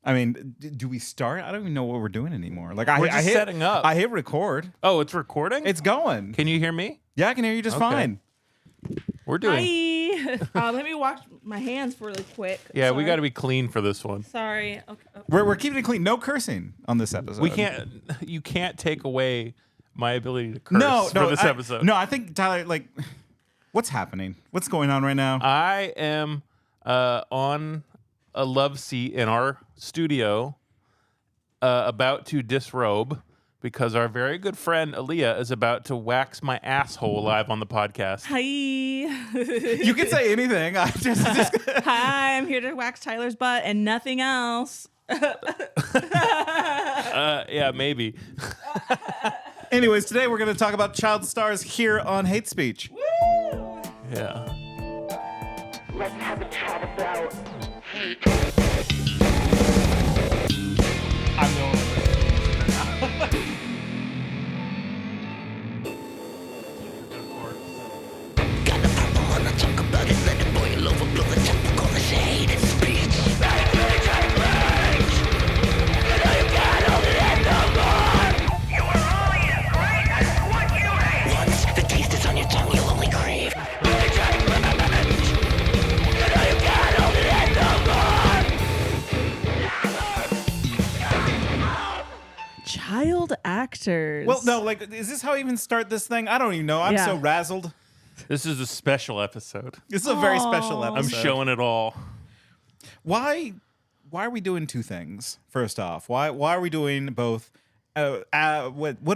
I mean, do we start? I don't even know what we're doing anymore. Like We're just setting up. I hit record. Oh, it's recording? It's going. Can you hear me? Yeah, I can hear you just fine. We're doing. Hi. Let me wash my hands really quick. Yeah, Sorry. we got to be clean for this one. Sorry. Okay. We're keeping it clean. No cursing on this episode. We can't. You can't take away my ability to curse for this episode. No, I think Tyler. Like, what's happening? What's going on right now? I am on a love seat in our studio, about to disrobe because our very good friend Aleah is about to wax my asshole live on the podcast. Hi. You can say anything. I just Hi, I'm here to wax Tyler's butt and nothing else. Yeah, maybe. Anyways, today we're going to talk about child stars here on Hate Speech. Woo! Yeah. Let's have a chat about hate. I'm going Got the purple wanna talk about it, let it boil over, blow the top, call it hate speech. Once the taste is on your tongue, you'll only crave. Child actors. Well, no, like, is this how I even start this thing? I don't even know. I'm so razzled. This is a special episode. This is a very special I'm episode. showing it all. Why are we doing two things? First off, why are we doing both? What are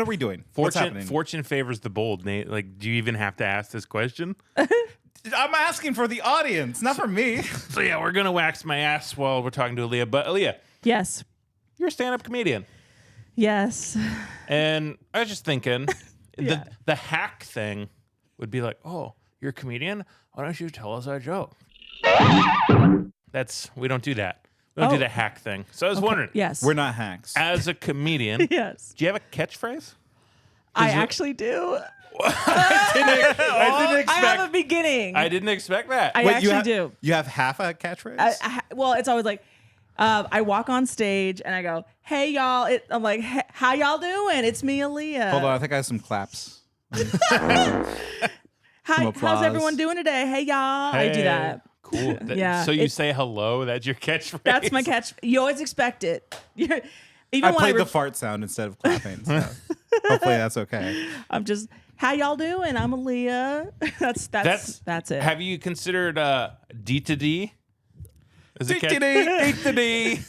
we doing? What's happening? Fortune favors the bold, Nate. Like, do you even have to ask this question? I'm asking for the audience, not for me. So yeah, we're gonna wax my ass while we're talking to Aleah. But Aleah, Yes. you're a stand-up comedian, Yes. and I was just thinking, Yeah. the hack thing would be like, oh, you're a comedian. Why don't you tell us our joke? We don't do that. We don't do the hack thing. So I was wondering, Yes. We're not hacks. as a comedian, Yes. do you have a catchphrase? I actually do. I didn't expect. I have a beginning. I didn't expect that. I Wait, actually do. You have half a catchphrase? Well, it's always like, I walk on stage and I go, "Hey y'all!" I'm like, hey, "How y'all doing? It's me, Aleah." Hold on, I think I have some claps. How's everyone doing today? Hey y'all! I do Hey. that. Cool. Yeah, So you say hello. That's your catchphrase. That's my catch. You always expect it. Even I when played the fart sound instead of clapping. So hopefully that's okay. I'm just, "How y'all doing? I'm Aleah." That's it. Have you considered D to D? As a D catch- to D.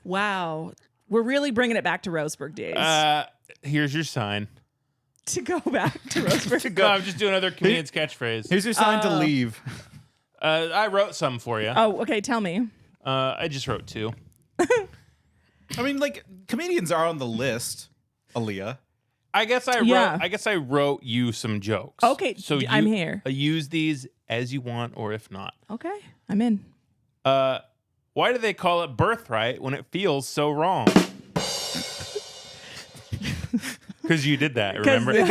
Wow, we're really bringing it back to Roseburg days. Here's your sign. To go back to Roseburg. No, I'm just doing another comedian's catchphrase. Here's your sign to leave. I wrote some for you. Oh, okay. Tell me. I just wrote two. I mean, like, comedians are on the list, Aleah. I guess I wrote you some jokes. Okay, so I'm here. Use these as you want, or if not. Okay, I'm in. Why do they call it birthright when it feels so wrong? Because you did that, remember? Oh no,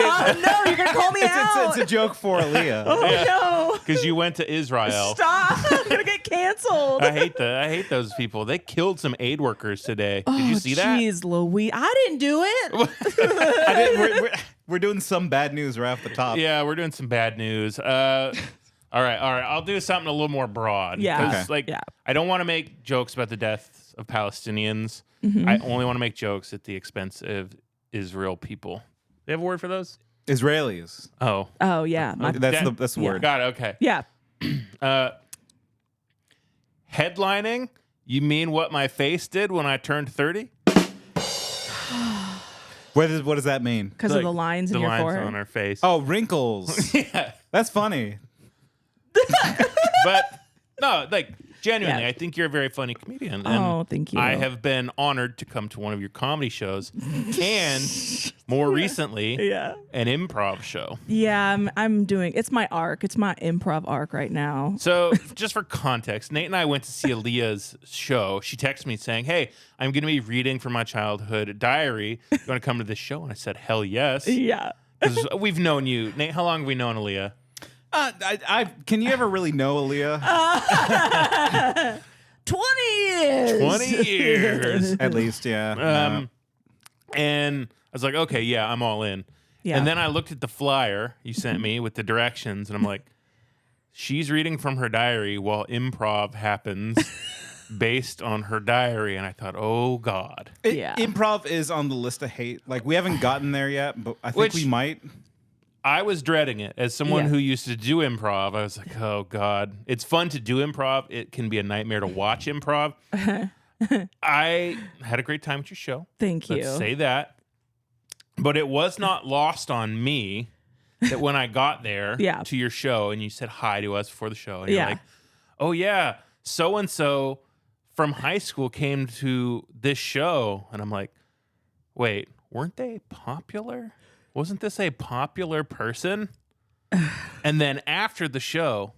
you're gonna call me out. It's a joke for Aleah. No. Because you went to Israel. Stop! I'm gonna get canceled. I hate those people. They killed some aid workers today. Did you see that? Jeez, Louise, I didn't do it. We're doing some bad news right off the top. Yeah, we're doing some bad news. All right. I'll do something a little more broad. Yeah. 'Cause, Okay. I don't want to make jokes about the deaths of Palestinians. Mm-hmm. I only want to make jokes at the expense of Israel people. They have a word for those? Israelis. Oh. Oh yeah, That's the yeah. word. Got it. Okay. yeah. Headlining? You mean what my face did when I turned 30? What does that mean? Because of the lines in your lines forehead. on our face. Oh, wrinkles. yeah. That's funny. But no, like genuinely, Yeah. I think you're a very funny comedian. And Oh, thank you. I have been honored to come to one of your comedy shows, and more recently, Yeah. an improv show. Yeah, I'm doing. It's my arc. It's my improv arc right now. So, just for context, Nate and I went to see Aleah's show. She texted me saying, "Hey, I'm going to be reading from my childhood diary. You want to come to this show?" And I said, "Hell yes." Yeah. 'Cause we've known you, Nate. How long have we known Aleah? Can you ever really know Aleah? 20 20 years. At least, yeah. And I was like, okay, yeah, I'm all in. Yeah. And then I looked at the flyer you sent me with the directions, and I'm like, she's reading from her diary while improv happens based on her diary. And I thought, oh, God. Improv is on the list of hate. Like, we haven't gotten there yet, but I think we might. I was dreading it. As someone who used to do improv, I was like, oh, God. It's fun to do improv. It can be a nightmare to watch improv. I had a great time with your show. Thank you. Let's say that. But it was not lost on me that when I got there to your show and you said hi to us before the show, and you're like, oh, yeah, so-and-so from high school came to this show. And I'm like, wait, weren't they popular? Wasn't this a popular person? And then after the show,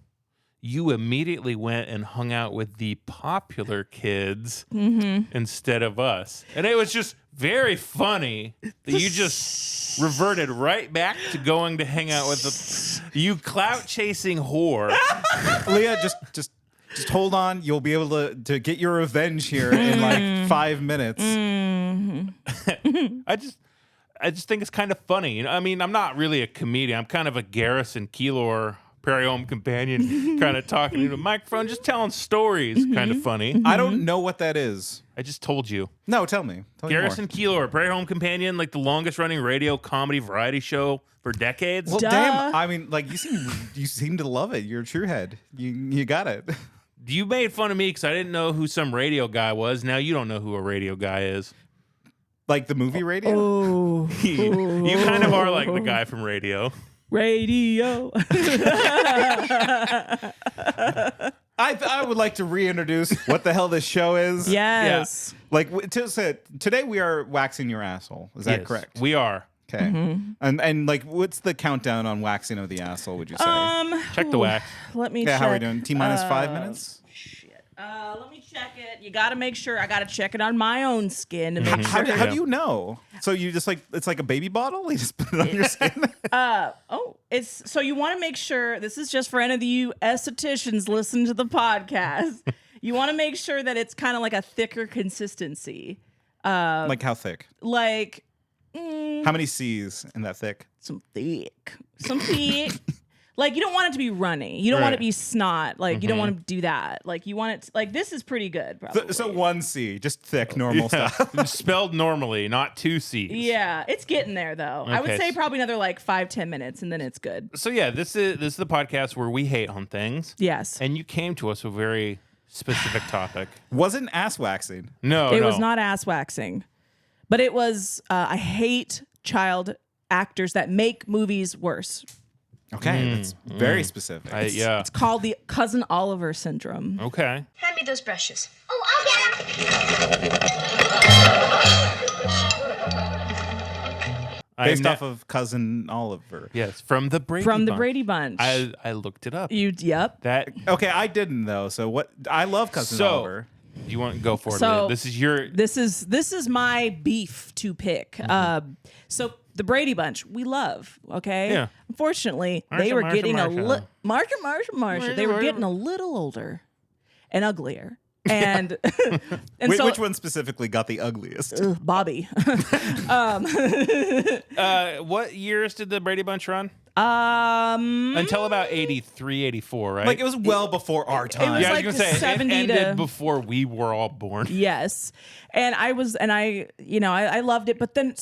you immediately went and hung out with the popular kids instead of us. And it was just very funny that you just reverted right back to going to hang out with you clout-chasing whore. Leah, just hold on. You'll be able to get your revenge here in like 5 minutes. I just think it's kind of funny. You know, I mean, I'm not really a comedian. I'm kind of a Garrison Keillor, Prairie Home Companion, kind of talking into a microphone, just telling stories. Kind of funny. I don't know what that is. I just told you. No, tell me. Garrison Keillor, Prairie Home Companion, like the longest running radio comedy variety show for decades. Well, damn. I mean, like you seem to love it. You're a true head. You got it. You made fun of me because I didn't know who some radio guy was. Now you don't know who a radio guy is. Like the movie Radio? Oh. You kind of are like the guy from Radio. Radio. I would like to reintroduce what the hell this show is. Yes. Yeah. Like today we are waxing your asshole. Is that correct? We are. Okay. And like, what's the countdown on waxing of the asshole? Would you say? Check the wax. Let me check. How are we doing? T-minus 5 minutes. Let me check it. You got to make sure. I got to check it on my own skin to make sure. How do you know? So you just it's like a baby bottle? You just put it on your skin? It's so you want to make sure. This is just for any of you estheticians listening to the podcast. You want to make sure that it's kind of like a thicker consistency. Like how thick? Like how many C's in that thick? Some thick. Like, you don't want it to be runny. You don't want it to be snot. Like, you don't want to do that. Like, you want it to, like, this is pretty good, probably. So 1 C, just thick, normal stuff. Spelled normally, not 2 C's. Yeah, it's getting there, though. Okay. I would say probably another, like, 5-10 minutes, and then it's good. So, yeah, this is the podcast where we hate on things. Yes. And you came to us with a very specific topic. Wasn't ass waxing. No, It was not ass waxing. But it was, I hate child actors that make movies worse. Okay, that's very specific. It's called the Cousin Oliver syndrome. Okay. Hand me those brushes. Oh, I'll get them. Based off of Cousin Oliver. Yes, from the Brady Bunch. The Brady Bunch. I looked it up. Yep. Okay, I didn't though. So what? I love Cousin Oliver. Do you want to go for it? So This is your. This is my beef to pick. So the Brady Bunch, we love. Okay. Yeah. Unfortunately, they were getting a little Marsha. They were getting a little older and uglier. And which one specifically got the ugliest? Bobby. What years did the Brady Bunch run? Until about 83, 84, right? Like it was well before our time. It was I was like gonna say 70 it ended to before we were all born. Yes. And I loved it. But then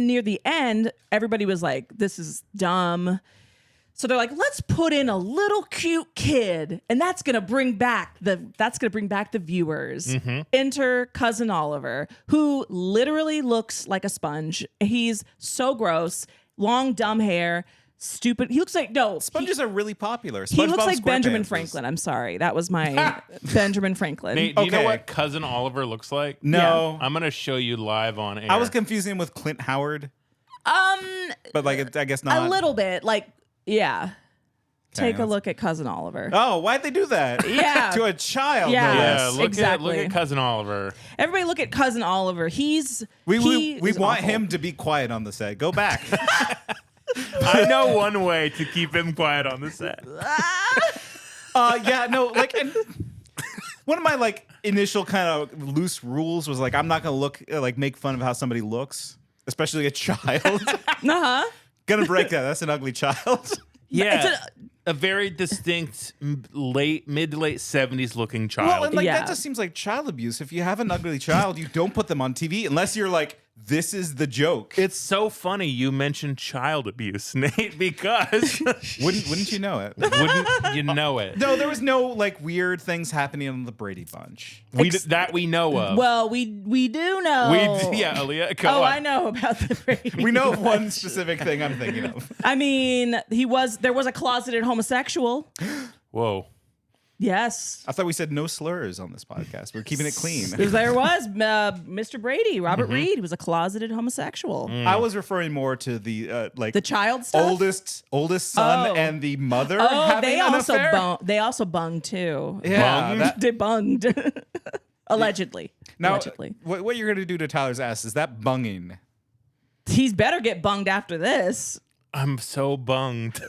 near the end, everybody was like, this is dumb. So they're like, let's put in a little cute kid, and that's gonna bring back the viewers. Enter Cousin Oliver, who literally looks like a sponge. He's so gross, long dumb hair, stupid. He looks like sponges are really popular. He looks like Benjamin Franklin. I'm sorry, that was my Benjamin Franklin. Nate, do you know what Cousin Oliver looks like? No, I'm gonna show you live on air. I was confusing him with Clint Howard. But like I guess not a little bit like. Yeah. Okay, Take a look at Cousin Oliver. Oh, why'd they do that? Yeah. To a child. Yeah. No Yeah, less. look at Cousin Oliver. Everybody look at Cousin Oliver. We want awful. him to be quiet on the set. Go back. I know one way to keep him quiet on the set. Yeah, no, like One of my like initial kind of loose rules was like I'm not gonna make fun of how somebody looks, especially a child. Gonna break that. That's an ugly child. Yeah, it's a very distinct mid to late 70s looking child. Well, and like that just seems like child abuse. If you have an ugly child, you don't put them on TV unless you're like, this is the joke. It's so funny you mentioned child abuse, Nate, because wouldn't you know it? Wouldn't you know it? No, there was no like weird things happening on the Brady Bunch. That we know of. Well, we do know. Yeah, Aaliyah, go on. I know about the Brady We know Bunch. one specific thing I'm thinking of. I mean, there was a closeted homosexual. Whoa. Yes. I thought we said no slurs on this podcast. We're keeping it clean. There was Mr. Brady, Robert Reed, was a closeted homosexual. I was referring more to the The child stuff? oldest son and the mother. Oh, having they an also affair? they also bunged too. Yeah, They bunged. Allegedly. Now, Allegedly. what you're gonna do to Tyler's ass is that bunging? He's better get bunged after this. I'm so bunged.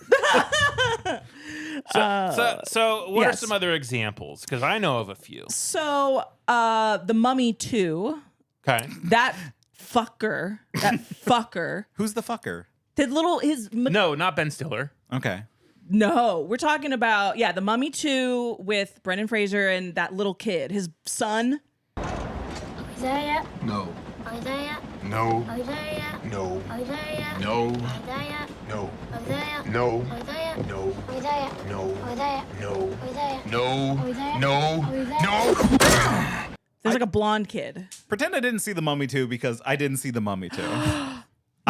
So what are yes. some other examples? Because I know of a few. So, The Mummy 2, Okay. that fucker, Who's the fucker? No, not Ben Stiller. Okay. No, we're talking about, The Mummy 2 with Brendan Fraser and that little kid, his son. Are you there yet? No. Are you there yet? No. Are you there yet? No. Are you there yet? No. Are you there yet? No. Are you there yet? No. Are you there yet? No. Are you there yet? No. Are you there yet? No. Are you there yet? No. Are you there? No. Are you there? No. There's like a blonde kid. Pretend I didn't see The Mummy 2 because I didn't see The Mummy 2.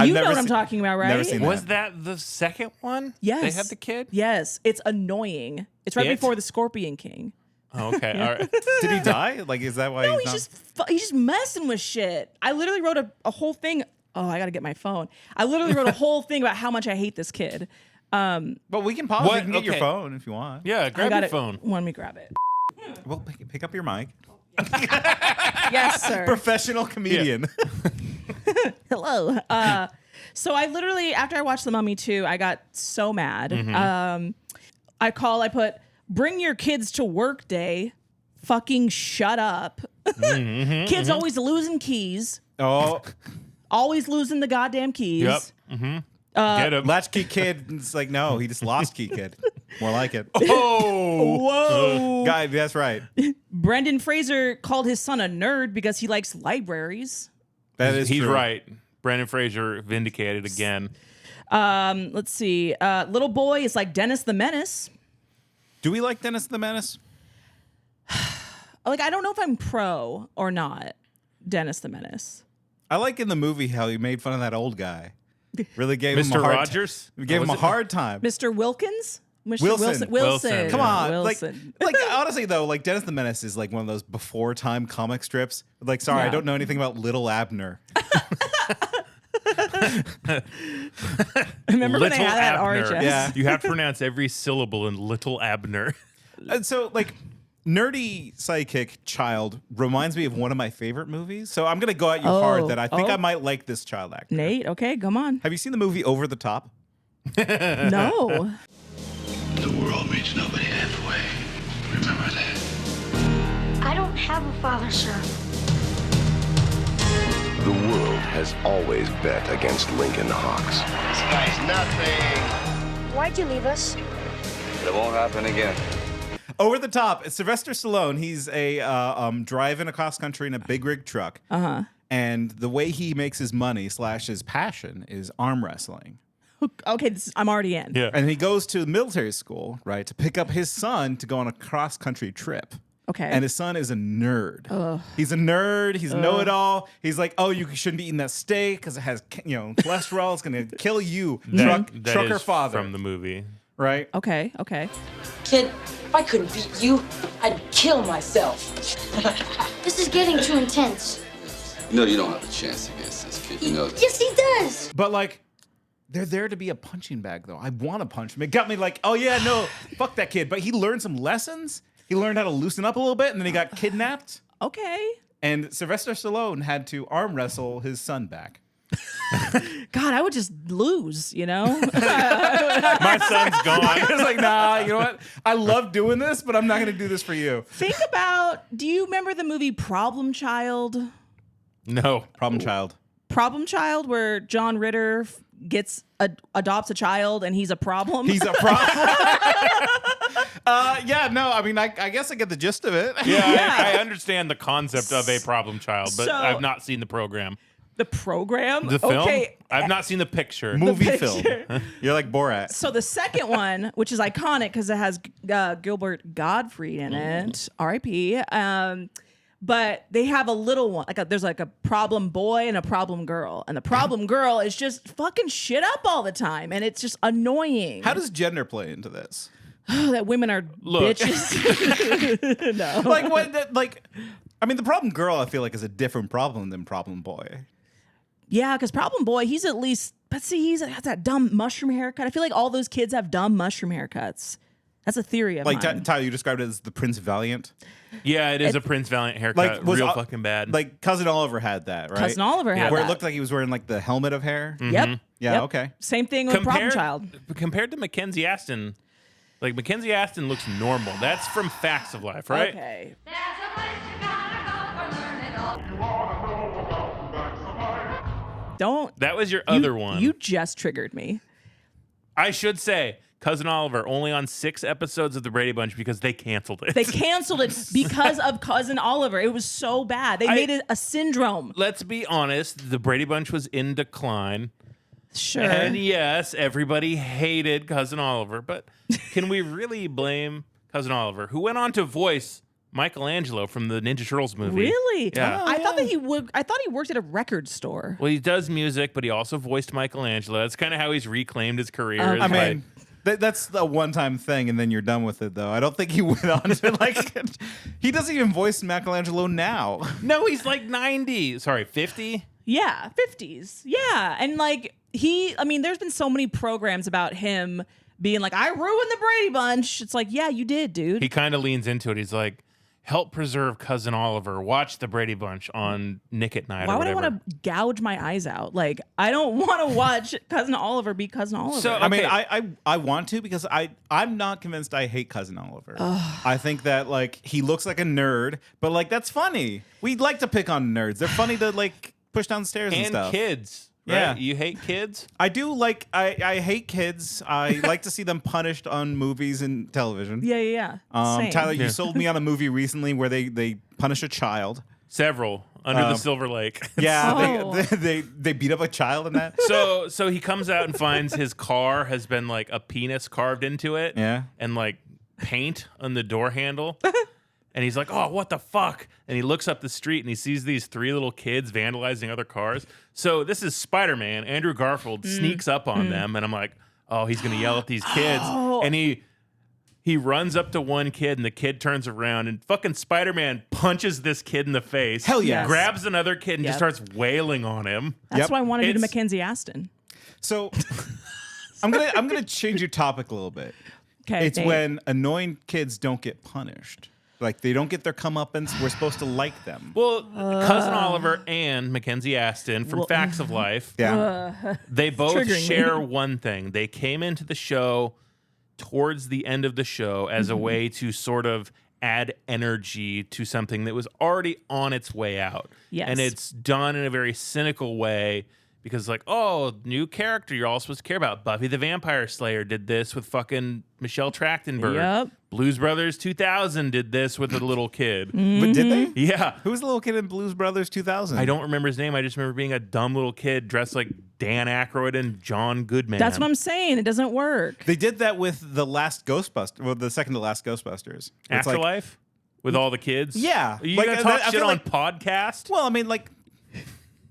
You know what I'm talking about, right? Never seen Was that. that the second one? Yes. They had the kid? Yes. It's annoying. It's right It? before the Scorpion King. Oh, okay. All right. Did he die? Like, is that why No, he's not? he's just messing with shit. I literally wrote a whole thing. Oh, I got to get my phone. I literally wrote a whole thing about how much I hate this kid. But we can pause. What? You can get your Okay. phone if you want. Yeah, I grab got your it. phone. Let me grab it. Well, pick up your mic. Yes, sir. Professional comedian. Hello. So I literally, after I watched The Mummy 2, I got so mad. I put, bring your kids to work day. Fucking shut up. Kids always losing keys. Oh, Always losing the goddamn keys. Yep. Get him. latchkey kid. It's like, no, he just lost key kid. More like it. Oh. Whoa. Guy, that's right. Brendan Fraser called his son a nerd because he likes libraries. That is He's true. right. Brandon Fraser vindicated again. Let's see. Little boy is like Dennis the Menace. Do we like Dennis the Menace? Like, I don't know if I'm pro or not Dennis the Menace. I like in the movie how he made fun of that old guy. Really gave him Mr. a hard Rogers? We gave him a hard time. Mr. Wilkins? Mr. Wilson. Wilson. Come on, Wilson. like honestly though, like Dennis the Menace is like one of those before time comic strips. Like, sorry, I Yeah. don't know anything about Little Abner. Remember when they Little had that Abner. RHS? Yeah. You have to pronounce every syllable in Little Abner. And so, like, nerdy sidekick child reminds me of one of my favorite movies. So I'm gonna go at you hard that I think I might like this child actor. Nate, okay, come on. Have you seen the movie Over the Top? No. The world meets nobody halfway. Remember that. I don't have a father, sir. The world has always bet against Lincoln Hawks. This guy's nothing. Why'd you leave us? It won't happen again. Over the Top. It's Sylvester Stallone. He's a driving across country in a big rig truck. And the way he makes his money / his passion is arm wrestling. Okay, I'm already in. Yeah. And he goes to military school, right, to pick up his son to go on a cross country trip. Okay. And his son is a nerd. He's a nerd. He's know-it-all. He's like, oh, you shouldn't be eating that steak because it has, cholesterol. It's going to kill you, That trucker is father. from the movie. Right? Okay. Kid, if I couldn't beat you, I'd kill myself. This is getting too intense. You know you don't have a chance against this kid. You know that. Yes, he does. But, like, they're there to be a punching bag, though. I want to punch him. It got me like, oh, yeah, no, fuck that kid. But he learned some lessons. He learned how to loosen up a little bit, and then he got kidnapped. Okay. And Sylvester Stallone had to arm wrestle his son back. God, I would just lose, My son's gone. I was like, nah, you know what? I love doing this, but I'm not going to do this for you. Think about, do you remember the movie Problem Child? No. Problem child. Problem Child, where John Ritter adopts a child and he's a problem? He's a problem. Yeah, no, I mean, I guess I get the gist of it. Yeah, I understand the concept of a problem child, but So- I've not seen the program. The program? The film? Okay. I've not seen the picture. Movie picture. film. You're like Borat. So the second one, which is iconic because it has Gilbert Gottfried in it, R.I.P. But they have a little one. There's like a problem boy and a problem girl, and the problem girl is just fucking shit up all the time, and it's just annoying. How does gender play into this? That women are bitches? No. Like what? I mean, the problem girl, I feel like, is a different problem than problem boy. Yeah, because problem boy, he's at least. But see, he's got that dumb mushroom haircut. I feel like all those kids have dumb mushroom haircuts. That's a theory of Like mine. Tyler, you described it as the Prince Valiant. Yeah, it is a Prince Valiant haircut. Real fucking bad. Like Cousin Oliver had that, right? Cousin Oliver had where that. it looked like he was wearing like the helmet of hair. Yep. Yeah, Yep. okay. Same thing with problem child. Compared to Mackenzie Astin, like Mackenzie Astin looks normal. That's from Facts of Life, right? Okay. Don't. That was your other one. You just triggered me. I should say, Cousin Oliver only on 6 episodes of the Brady Bunch because they canceled it. They canceled it because of Cousin Oliver. It was so bad. They made it a syndrome. Let's be honest, the Brady Bunch was in decline. Sure. And yes, everybody hated Cousin Oliver, but can we really blame Cousin Oliver, who went on to voice Michelangelo from the Ninja Turtles movie? Really? Yeah. I thought that he would. I thought he worked at a record store. Well, he does music, but he also voiced Michelangelo. That's kind of how he's reclaimed his career. Okay. I mean, that's the one-time thing, and then you're done with it, though. I don't think he went on to like. He doesn't even voice Michelangelo now. No, he's like 90. Sorry, 50? Yeah, 50s. Yeah, and like there's been so many programs about him being like, I ruined the Brady Bunch. It's like, yeah, you did, dude. He kind of leans into it. He's like, help preserve Cousin Oliver. Watch the Brady Bunch on Nick at Night. Why or would I whatever. want to gouge my eyes out? Like, I don't want to watch Cousin Oliver be Cousin Oliver. So, I mean, Okay. I want to because I'm not convinced I hate Cousin Oliver. I think that like he looks like a nerd, but like that's funny. We like to pick on nerds. They're funny to like push down the stairs and And stuff. kids. Right? Yeah. You hate kids? I do like I hate kids. I like to see them punished on movies and television. yeah. Same. Tyler, you Yeah. sold me on a movie recently where they punish a child. Several. Under the Silver Lake. Yeah, Oh. they beat up a child in that. So he comes out and finds his car has been like a penis carved into it. Yeah. And like paint on the door handle. And he's like, oh, what the fuck? And he looks up the street and he sees these 3 little kids vandalizing other cars. So this is Spider-Man. Andrew Garfield sneaks up on them. And I'm like, oh, he's going to yell at these kids. And he runs up to one kid and the kid turns around and fucking Spider-Man punches this kid in the face. Hell yes. Grabs another kid and just Yep. starts wailing on him. That's Yep. why I wanted to do It's- Mackenzie Astin. So I'm gonna change your topic a little bit. Okay. It's when annoying kids don't get punished. Like they don't get their comeuppance. We're supposed to like them. Well, Cousin Oliver and Mackenzie Astin from Facts of Life, Yeah. they both triggering me. share one thing. They came into the show towards the end of the show as a way to sort of add energy to something that was already on its way out. Yes. And it's done in a very cynical way because like, oh, new character you're all supposed to care about. Buffy the Vampire Slayer did this with fucking Michelle Trachtenberg. Yep. Blues Brothers 2000 did this with a little kid. But did they? Yeah. Who was the little kid in Blues Brothers 2000? I don't remember his name. I just remember being a dumb little kid dressed like Dan Aykroyd and John Goodman. That's what I'm saying. It doesn't work. They did that with the last Ghostbusters, well, the second to last Ghostbusters. It's like- Afterlife with all the kids. Yeah. You Like, gonna I talk feel shit on like- podcast? well, I mean, like,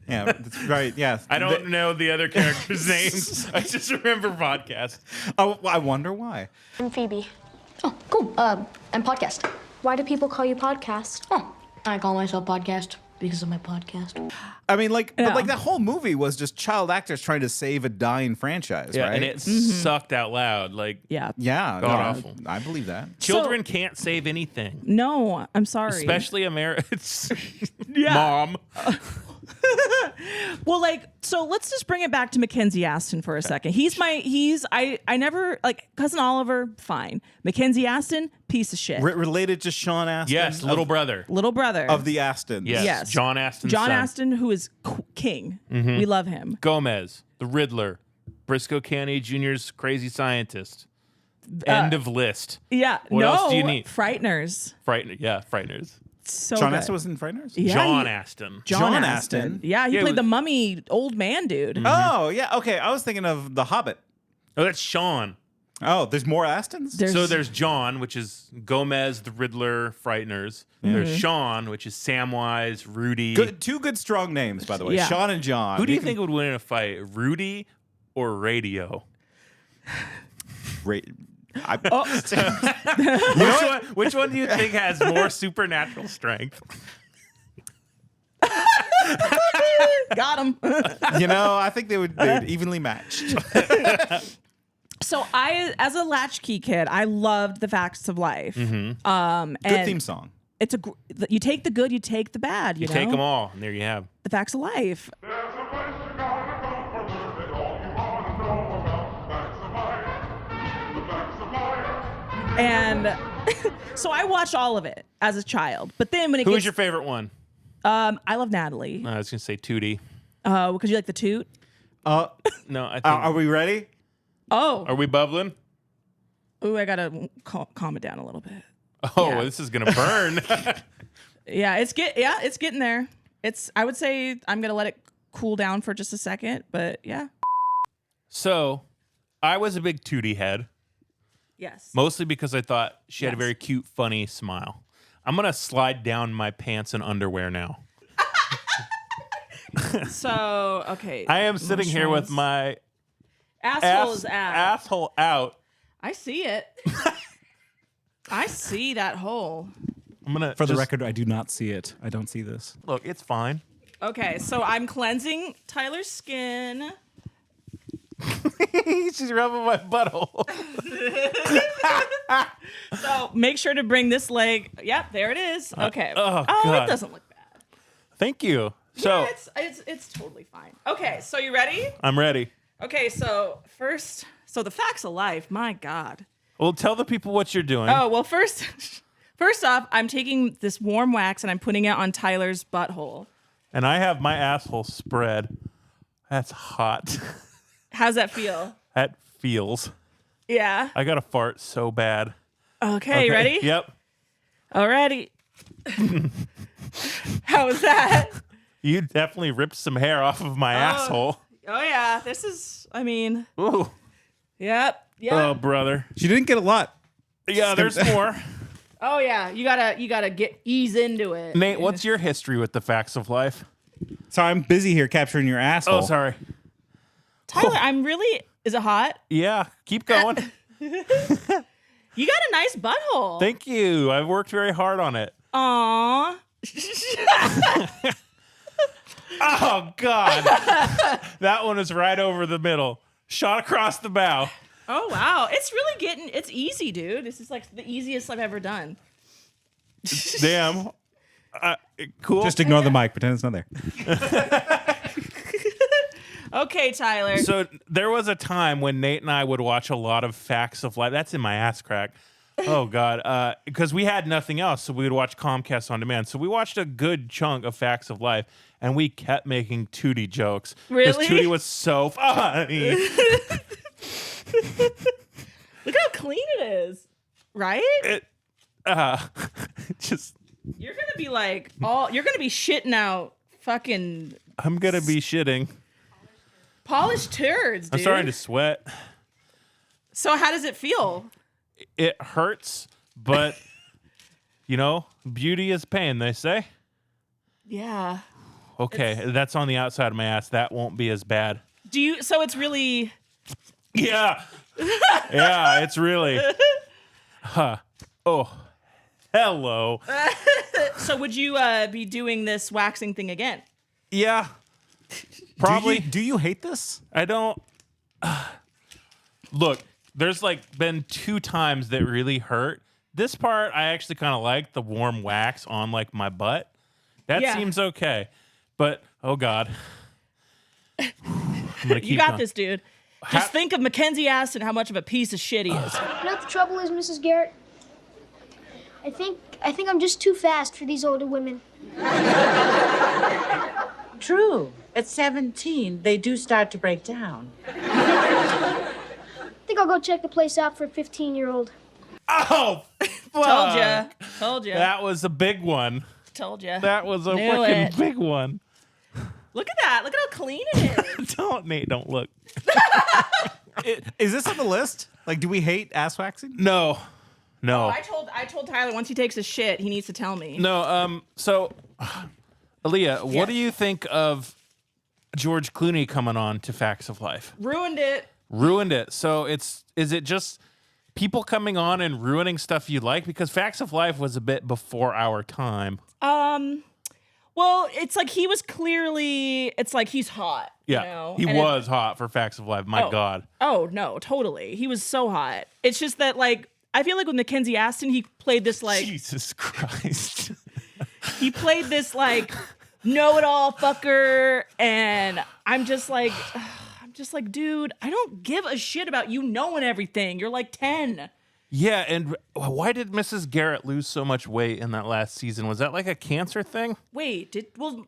yeah, that's right. Yeah. I don't know the other characters' names. I just remember podcast. Oh, I wonder why. I'm Phoebe. Oh, cool. And podcast. Why do people call you Podcast? Oh, I call myself podcast because of my podcast. I mean, like, Yeah. but like that whole movie was just child actors trying to save a dying franchise, Yeah, right? and it sucked out loud. Like Yeah. yeah, God awful. I believe that. children can't save anything, No, I'm sorry. especially America. Yeah. Mom. Well, so let's just bring it back to Mackenzie Astin for a second. I never, Cousin Oliver, fine. Mackenzie Astin, piece of shit. Related to Sean Astin? Yes, little brother. Little brother. Of the Astins. Yes. John Astin's John son. Astin, who is king. Mm-hmm. We love him. Gomez, the Riddler, Briscoe County Jr.'s crazy scientist. End of list. Yeah. What else do you need? Frighteners. Frighteners. So Sean good. Astin was in Frighteners? Yeah, John Astin. John Astin. Yeah, he played the mummy old man dude. Mm-hmm. Oh, yeah. Okay. I was thinking of The Hobbit. Oh, that's Sean. Oh, there's more Astins? So there's John, which is Gomez, the Riddler, Frighteners. There's Sean, which is Samwise, Rudy. Two good strong names, by the way. Yeah. Sean and John. Who do you think would win in a fight, Rudy or Radio? Which one do you think has more supernatural strength? Got him. I think they would evenly matched. So as a latchkey kid, I loved the Facts of Life. Good theme song. It's you take the good, you take the bad. You know? Take them all, and there you have the Facts of Life. And so I watched all of it as a child. But then when it Who's your favorite one? I love Natalie. I was going to say Tootie. Because you like the toot? No, I think... Are we ready? Oh. Are we bubbling? Ooh, I got to calm it down a little bit. Oh, Yeah. This is going to burn. Yeah, it's getting there. I would say I'm going to let it cool down for just a second, but yeah. So, I was a big Tootie head. Yes. Mostly because I thought she had a very cute, funny smile. I'm going to slide down my pants and underwear now. So, okay. I am sitting here with my asshole out. I see it. I see that hole. I'm gonna. For the record, I do not see it. I don't see this. Look, it's fine. Okay, so I'm cleansing Tyler's skin. She's rubbing my butthole. So make sure to bring this leg. Yep, there it is. Okay. God. It doesn't look bad. Thank you. So Yeah, it's totally fine. Okay, so you ready? I'm ready. Okay, so the Facts of Life. My God. Well, tell the people what you're doing. Oh well, first off, I'm taking this warm wax and I'm putting it on Tyler's butthole. And I have my asshole spread. That's hot. How's that feel? That feels. Yeah. I got to fart so bad. Okay, ready? Yep. Alrighty. How was that? You definitely ripped some hair off of my asshole. Oh yeah, this is. I mean. Ooh. Yep. Oh, brother. She didn't get a lot. Yeah, there's more. Oh yeah, you gotta ease into it. Nate, what's your history with the Facts of Life? Sorry, I'm busy here capturing your asshole. Oh, sorry. Tyler, I'm really. Is it hot? Yeah, keep going. You got a nice butthole. Thank you. I've worked very hard on it. Aww. Oh, God. That one is right over the middle. Shot across the bow. Oh wow, it's easy, dude. This is like the easiest I've ever done. Damn. Cool. Just ignore the mic. Pretend it's not there. Okay, Tyler. So there was a time when Nate and I would watch a lot of Facts of Life. That's in my ass crack. Oh, God. Because we had nothing else, so we would watch Comcast On Demand. So we watched a good chunk of Facts of Life, and we kept making Tootie jokes. Really? Because Tootie was so funny. Look how clean it is, right? Just. You're gonna be like you're gonna be shitting out fucking. I'm gonna be shitting. Polished turds, dude. I'm starting to sweat. So how does it feel? It hurts, but beauty is pain, they say. Yeah. Okay, that's on the outside of my ass. That won't be as bad. So it's really. Yeah. Yeah, it's really. Huh. Oh, hello. So would you be doing this waxing thing again? Yeah. Probably. Do you hate this? I don't. Look, there's been 2 times that really hurt. This part, I actually kind of like the warm wax on my butt. That seems okay. But, oh God. You got this, dude. Just think of Mackenzie Astin, how much of a piece of shit he is. You know what the trouble is, Mrs. Garrett? I think I'm just too fast for these older women. True. At 17, they do start to break down. I think I'll go check the place out for a 15-year-old. Oh, fuck. Told ya. That was a big one. Told ya. That was a Knew freaking it. big one. Look at that. Look at how clean it is. Nate, don't look. Is this on the list? Like, do we hate ass waxing? No. I told Tyler once he takes a shit, he needs to tell me. No, so, Aleah, what Yes. do you think of George Clooney coming on to Facts of Life? Ruined it. So is it just people coming on and ruining stuff you like? Because Facts of Life was a bit before our time. Well, it's like he was clearly, it's like he's hot. Yeah, You know? he And was hot for Facts of Life. My God. Oh, no, totally. He was so hot. It's just that, like, I feel like with Mackenzie Astin, he played this, like, Jesus Christ. he played this, like, know-it-all fucker. And I'm just like, dude, I don't give a shit about you knowing everything. You're like 10. Yeah, and why did Mrs. Garrett lose so much weight in that last season? Was that like a cancer thing? Wait,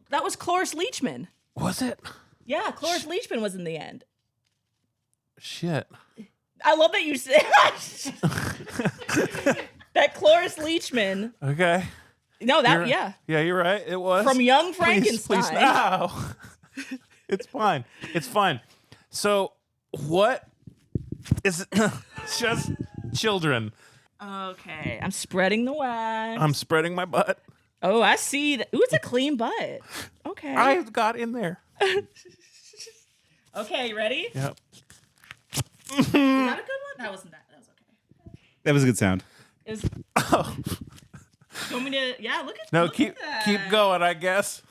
that was Cloris Leachman. Was it? Yeah, Cloris Leachman was in the end. Shit. I love that you said that Cloris Leachman. Okay. No, Yeah, you're right. It was. From Young Frankenstein. Please, no. It's fine. It's fine. So, what is it? It's just children. Okay, I'm spreading the wax. I'm spreading my butt. Oh, I see that. Ooh, it's a clean butt. Okay. I got in there. Okay, you ready? Yep. Is that a good one? That wasn't that. That was okay. That was a good sound. You want me to? Yeah, look at. No, look keep at that. keep going, I guess.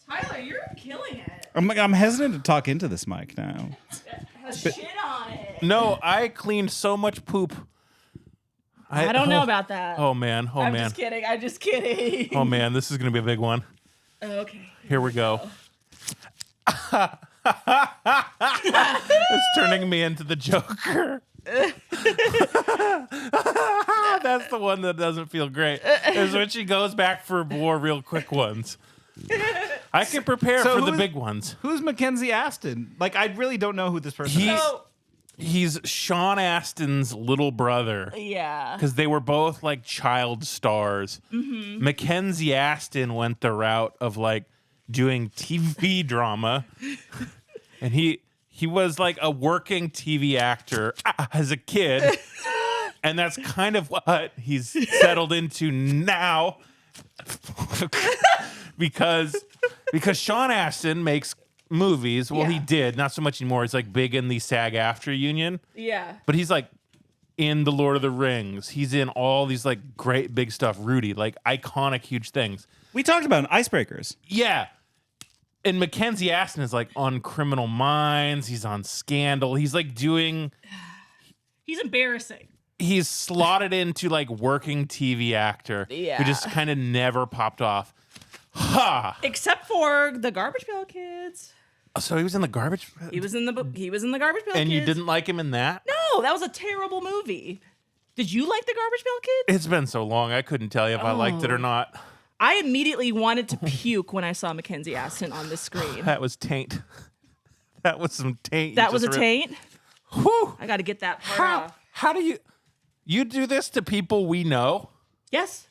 Tyler, you're killing it. I'm hesitant to talk into this mic now. It has shit on it. No, I cleaned so much poop. I don't know about that. Oh man. I'm just kidding. I'm just kidding. Oh man, this is gonna be a big one. Okay. Here we go. It's turning me into the Joker. That's the one that doesn't feel great. Is when she goes back for more real quick ones. I can prepare for the big ones. Who's Mackenzie Astin? Like, I really don't know who this person is. He's Sean Astin's little brother. Yeah. Because they were both like child stars. Mm-hmm. Mackenzie Astin went the route of like doing TV drama. And he was like a working TV actor as a kid. And that's kind of what he's settled into now. because Sean Astin makes movies. Well, he did. Not so much anymore. He's like big in the SAG-AFTRA union. Yeah. But he's like in The Lord of the Rings. He's in all these like great big stuff. Rudy, like iconic, huge things. We talked about Icebreakers. Yeah. And Mackenzie Astin is like on Criminal Minds. He's on Scandal. He's like doing... He's embarrassing. He's slotted into like working TV actor. Yeah. Who just kind of never popped off. Ha! Except for the Garbage Pail Kids. So he was in the Garbage... He was in the Garbage Pail Kids. And you didn't like him in that? No, that was a terrible movie. Did you like the Garbage Pail Kids? It's been so long, I couldn't tell you if I liked it or not. I immediately wanted to puke when I saw Mackenzie Astin on the screen. That was taint. That was some taint. That was a taint? Whew. I got to get that part off. How do you do this to people we know? Yes.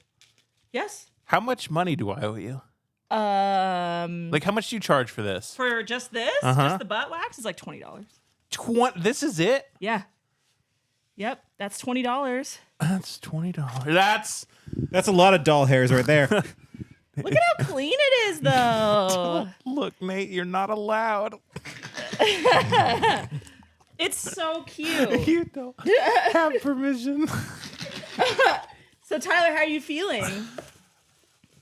Yes. How much money do I owe you? Like, how much do you charge for this? For just this? Just the butt wax? It's like $20. This is it? Yeah. Yep. That's $20. That's $20. That's a lot of doll hairs right there. Look at how clean it is, though. Look, Nate, you're not allowed. It's so cute. You don't have permission. So, Tyler, how are you feeling?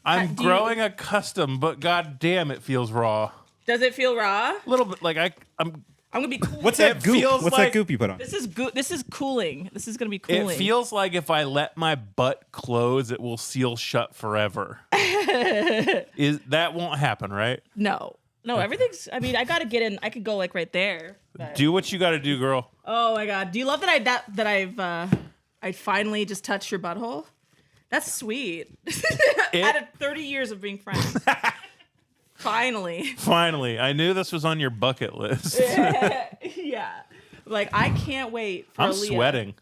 I'm growing accustomed, but god damn, it feels raw. Does it feel raw? A little bit. Like I'm gonna be cool. What's that goop? What's that goop you put on? This is This is cooling. This is gonna be cooling. It feels like if I let my butt close, it will seal shut forever. That won't happen, right? No. No, everything's. I mean, I gotta get in. I could go like right there. But. Do what you got to do, girl. Oh my god! Do you love that I finally just touched your butthole? That's sweet. Out of 30 years of being friends, finally. Finally, I knew this was on your bucket list. Yeah, like I can't wait. For I'm Aleah. sweating.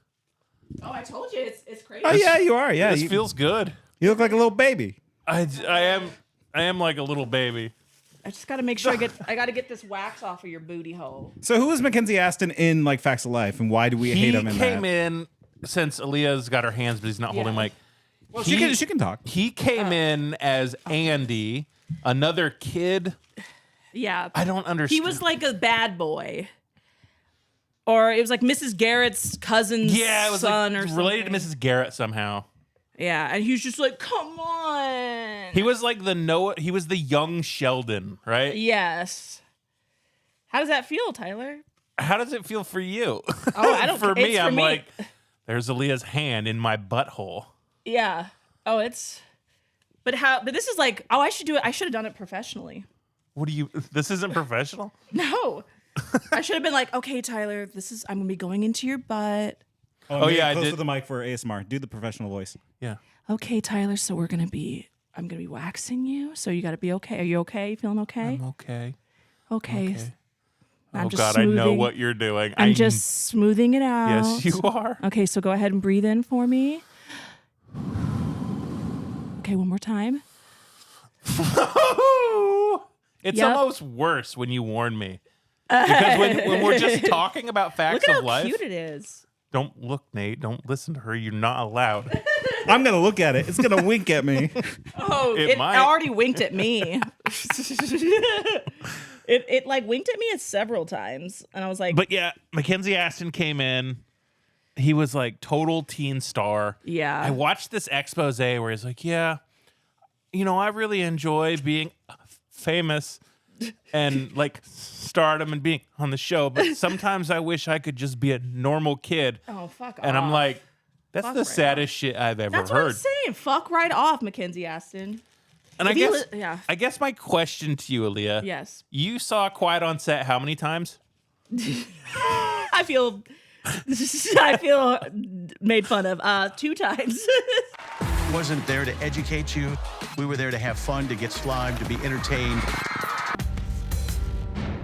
Oh, I told you it's crazy. Oh yeah, you are. Yeah, This feels good. You look like a little baby. I am like a little baby. I just gotta make sure I gotta get this wax off of your booty hole. So who is Mackenzie Astin in like Facts of Life, and why do we hate him in that? He came in since Aaliyah's got her hands, but he's not holding mic. Well, she can talk. He came in as Andy, another kid. Yeah, I don't understand. He was like a bad boy, or it was like Mrs. Garrett's cousin's it was son, like or related something. to Mrs. Garrett somehow. Yeah, and he was just like, "Come on." He was like he was the young Sheldon, right? Yes. How does that feel, Tyler? How does it feel for you? Oh, I don't. For me, it's I'm like, there's Aaliyah's hand in my butthole. Yeah. Oh, it's. But this is like. Oh, I should do it. I should have done it professionally. What do you? This isn't professional. No. I should have been like, okay, Tyler, I'm gonna be going into your butt. Oh yeah, close I did. to the mic for ASMR. Do the professional voice. Yeah. Okay, Tyler. So I'm gonna be waxing you. So you got to be okay. Are you okay? You feeling okay? I'm okay. Okay. Oh God, I know what you're doing. I'm just smoothing it out. Yes, you are. Okay, so go ahead and breathe in for me. Okay, one more time. It's almost worse when you warn me. Because when we're just talking about facts Look at of how life. cute it is. Don't look, Nate. Don't listen to her. You're not allowed. I'm gonna look at it. It's gonna wink at me. Oh, It might. already winked at me. It like winked at me several times, and I was like, But yeah, Mackenzie Astin came in. He was like total teen star. Yeah. I watched this expose where he's like, yeah, I really enjoy being famous and like stardom and being on the show, but sometimes I wish I could just be a normal kid. oh, fuck off. And I'm like, that's Fuck the right saddest shit I've ever that's heard. what I'm saying. Fuck right off, Mackenzie Astin. And If you yeah. I guess my question to you, Aleah. Yes. You saw Quiet on Set how many times? I feel made fun of 2 times. Wasn't there to educate you. We were there to have fun, to get slime, to be entertained.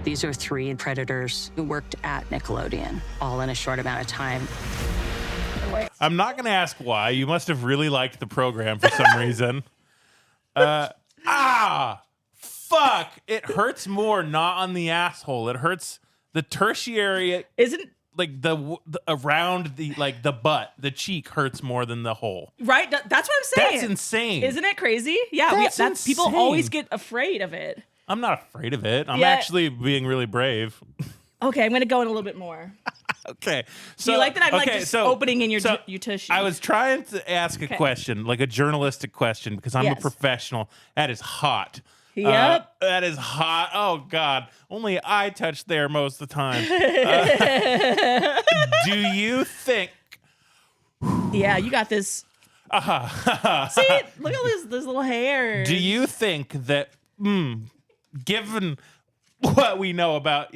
These are 3 predators who worked at Nickelodeon, all in a short amount of time. I'm not going to ask why. You must have really liked the program for some reason. Fuck. It hurts more not on the asshole. It hurts the tertiary. Isn't like the around the like the butt, the cheek hurts more than the hole. Right? That's what I'm saying. That's insane. Isn't it crazy? Yeah, That's people insane. always get afraid of it. I'm not afraid of it. I'm Yeah. actually being really brave. Okay, I'm gonna go in a little bit more. Okay. Do you like that I'm like just opening in your tissue? I was trying to ask a question, like a journalistic question, because I'm a Yes. professional. That is hot. Yep. That is hot. Oh, God. Only I touch there most of the time. Do you think... Yeah, you got this. See, look at this little hair. Do you think that, given what we know about,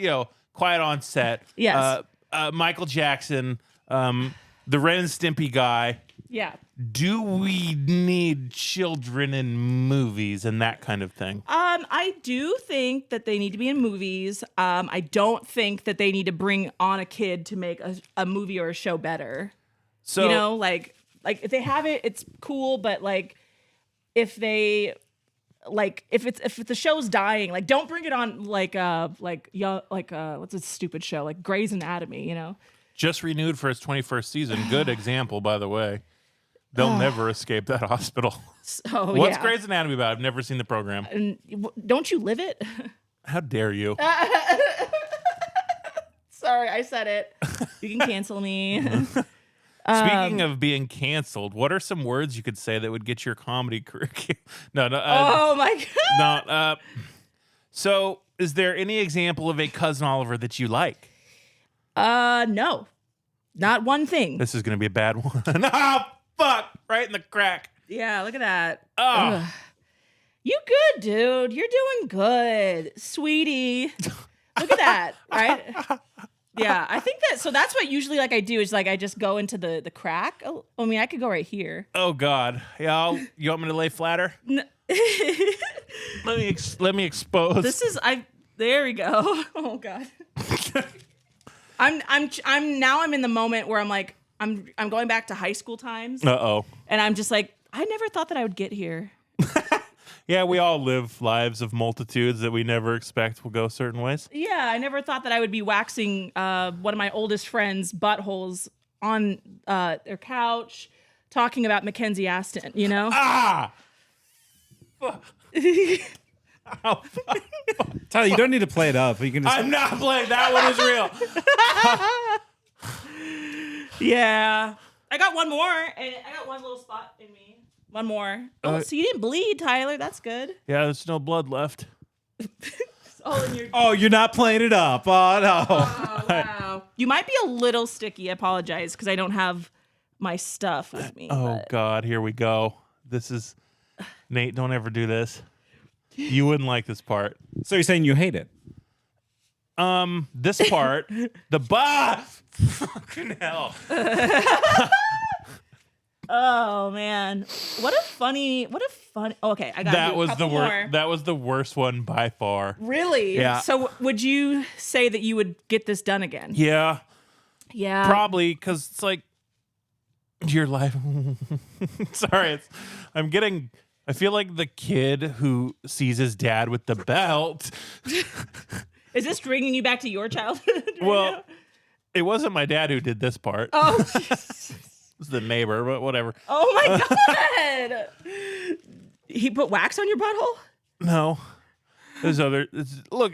Quiet on Set, Yes. Michael Jackson, the Ren and Stimpy guy, Yeah. do we need children in movies and that kind of thing? I do think that they need to be in movies. I don't think that they need to bring on a kid to make a movie or a show better. So like if they have it, it's cool. But like, if they if the show's dying, like don't bring it on what's this stupid show like Grey's Anatomy, just renewed for its 21st season. Good example, by the way. They'll never escape that hospital. Oh, What's yeah. Grey's Anatomy about? I've never seen the program. And don't you live it? How dare you? Sorry, I said it. You can cancel me. Speaking of being canceled, what are some words you could say that would get your comedy career? No. Oh my God. No. So, is there any example of a Cousin Oliver that you like? No, not one thing. This is going to be a bad one. Oh, fuck! Right in the crack. Yeah, look at that. Oh. You good, dude. You're doing good. Sweetie. Look at that, right? Yeah, I think that, so that's what usually like I do is like I just go into the crack. Oh, I mean, I could go right here. Oh, God. Yeah, you want me to lay flatter? No. Let me expose. There we go. Oh, God. I'm in the moment where I'm like, I'm going back to high school times. Uh-oh. And I'm just like, I never thought that I would get here. Yeah, we all live lives of multitudes that we never expect will go certain ways. Yeah, I never thought that I would be waxing one of my oldest friends' buttholes on their couch, talking about Mackenzie Astin, you know? Ah! Tyler, you don't need to play it up. You can just... I'm not playing. That one is real. Yeah. I got one more, and I got one little spot in me. One more. Oh, so you didn't bleed, Tyler. That's good. Yeah, there's no blood left. Oh, you're not playing it up. Oh, no. Oh, wow. You might be a little sticky. I apologize because I don't have my stuff with me. Oh, God. Here we go. This is... Nate, don't ever do this. You wouldn't like this part. So you're saying you hate it? This part, fucking hell. Oh man, what a funny. Okay, I got that was the worst. That was the worst one by far. Really? Yeah. So would you say that you would get this done again? Yeah. Yeah. Probably because it's like your life. Sorry, I feel like the kid who sees his dad with the belt. Is this bringing you back to your childhood? Well, it wasn't my dad who did this part. Oh. It was the neighbor, but whatever. Oh my God. He put wax on your butthole? No. There's other. Look.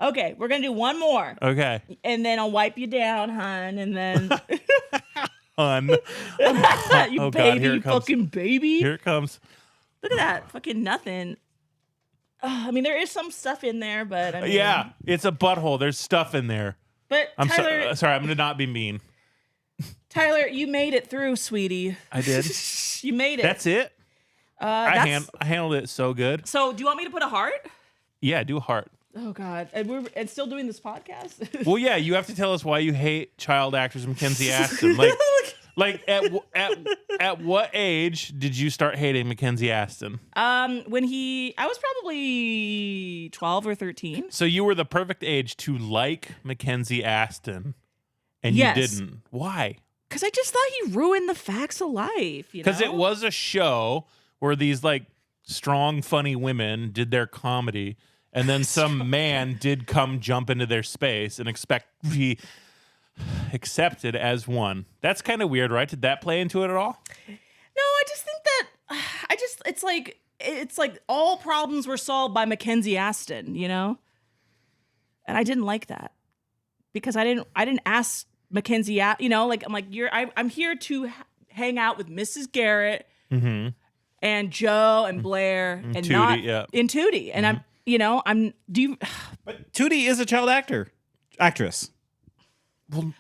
Okay, we're going to do one more. Okay. And then I'll wipe you down, hon. And then. Hun. You oh, baby, God, here you it comes. fucking baby. Here it comes. Look at that. Fucking nothing. I mean, there is some stuff in there, but I mean. Yeah, it's a butthole. There's stuff in there. But I'm Tyler, sorry, I'm going to not be mean. Tyler, you made it through, sweetie. I did. You made it. That's it? I handled it so good. So, do you want me to put a heart? Yeah, do a heart. Oh God, and we're still doing this podcast. Well, yeah, you have to tell us why you hate child actress Mackenzie Astin. Like at what age did you start hating Mackenzie Astin? I was probably 12 or 13. So you were the perfect age to like Mackenzie Astin, and yes. You didn't. Why? Because I just thought he ruined the facts of life. Because it was a show where these like strong, funny women did their comedy. And then some man did come jump into their space and expect to be accepted as one. That's kind of weird, right? Did that play into it at all? No, I just think that it's like all problems were solved by Mackenzie Astin, you know? And I didn't like that because I didn't ask Mackenzie, you know, like I'm here to hang out with Mrs. Garrett and Joe and Blair and Tootie, not yeah. in Tootie, and But Tootie is a child actress.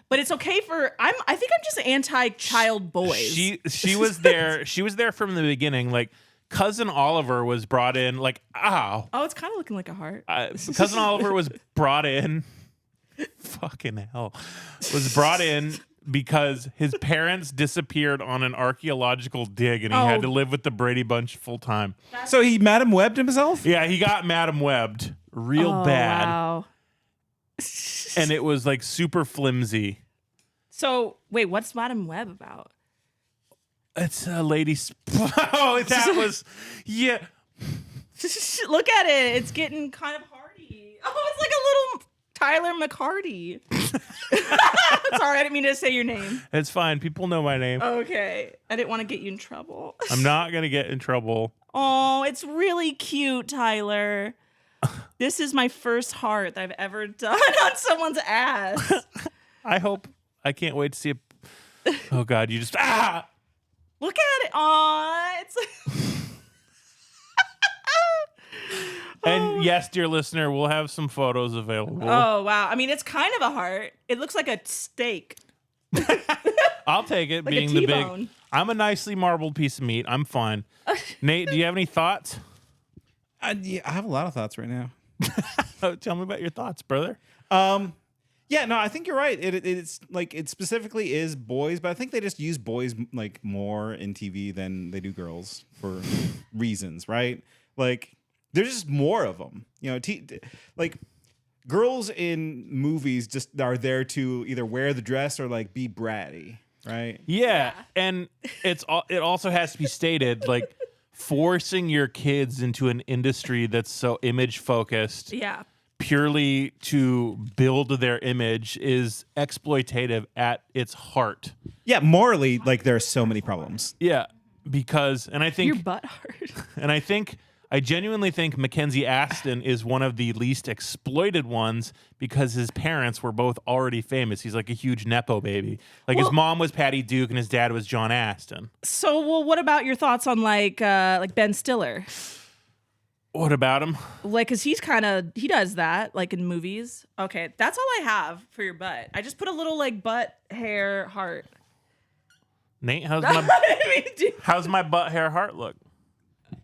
But it's okay I think I'm just anti-child boys. She was there. She was there from the beginning. Like Cousin Oliver was brought in. Like oh, it's kind of looking like a heart. Cousin Oliver was brought in. Fucking hell, was brought in because his parents disappeared on an archaeological dig, and he had to live with the Brady Bunch full time. So he Madam Webbed himself? Yeah, he got Madam Webbed real bad. Wow. And it was like super flimsy. So wait, what's Madam Web about? It's a lady. Oh, that was Look at it. It's getting kind of hardy. Oh, it's like a little Tyler McCarty. Sorry, I didn't mean to say your name. It's fine. People know my name. Okay. I didn't want to get you in trouble. I'm not going to get in trouble. Oh, it's really cute, Tyler. This is my first heart that I've ever done on someone's ass. I can't wait to see it. Oh, God. You just... Look at it. Aw, it's... And yes, dear listener, we'll have some photos available. Oh, wow. I mean, it's kind of a heart. It looks like a steak. I'll take it Like being a the T-bone. I'm a nicely marbled piece of meat. I'm fine. Nate, do you have any thoughts? Yeah, I have a lot of thoughts right now. Tell me about your thoughts, brother. Yeah, no, I think you're right. It's like it specifically is boys, but I think they just use boys like more in TV than they do girls for reasons, right? Like there's just more of them, you know. Like girls in movies just are there to either wear the dress or like be bratty, right? Yeah, and it also has to be stated like forcing your kids into an industry that's so image focused. Yeah. Purely to build their image is exploitative at its heart. Yeah, morally, like there are so many problems. Yeah, because, and I think your butt hard. And I genuinely think Mackenzie Astin is one of the least exploited ones because his parents were both already famous. He's like a huge Nepo baby. Like his mom was Patty Duke and his dad was John Astin. So, well, what about your thoughts on like Ben Stiller? What about him? Like, cause he does that like in movies. Okay, that's all I have for your butt. I just put a little like butt hair heart. Nate, how's my butt hair heart look?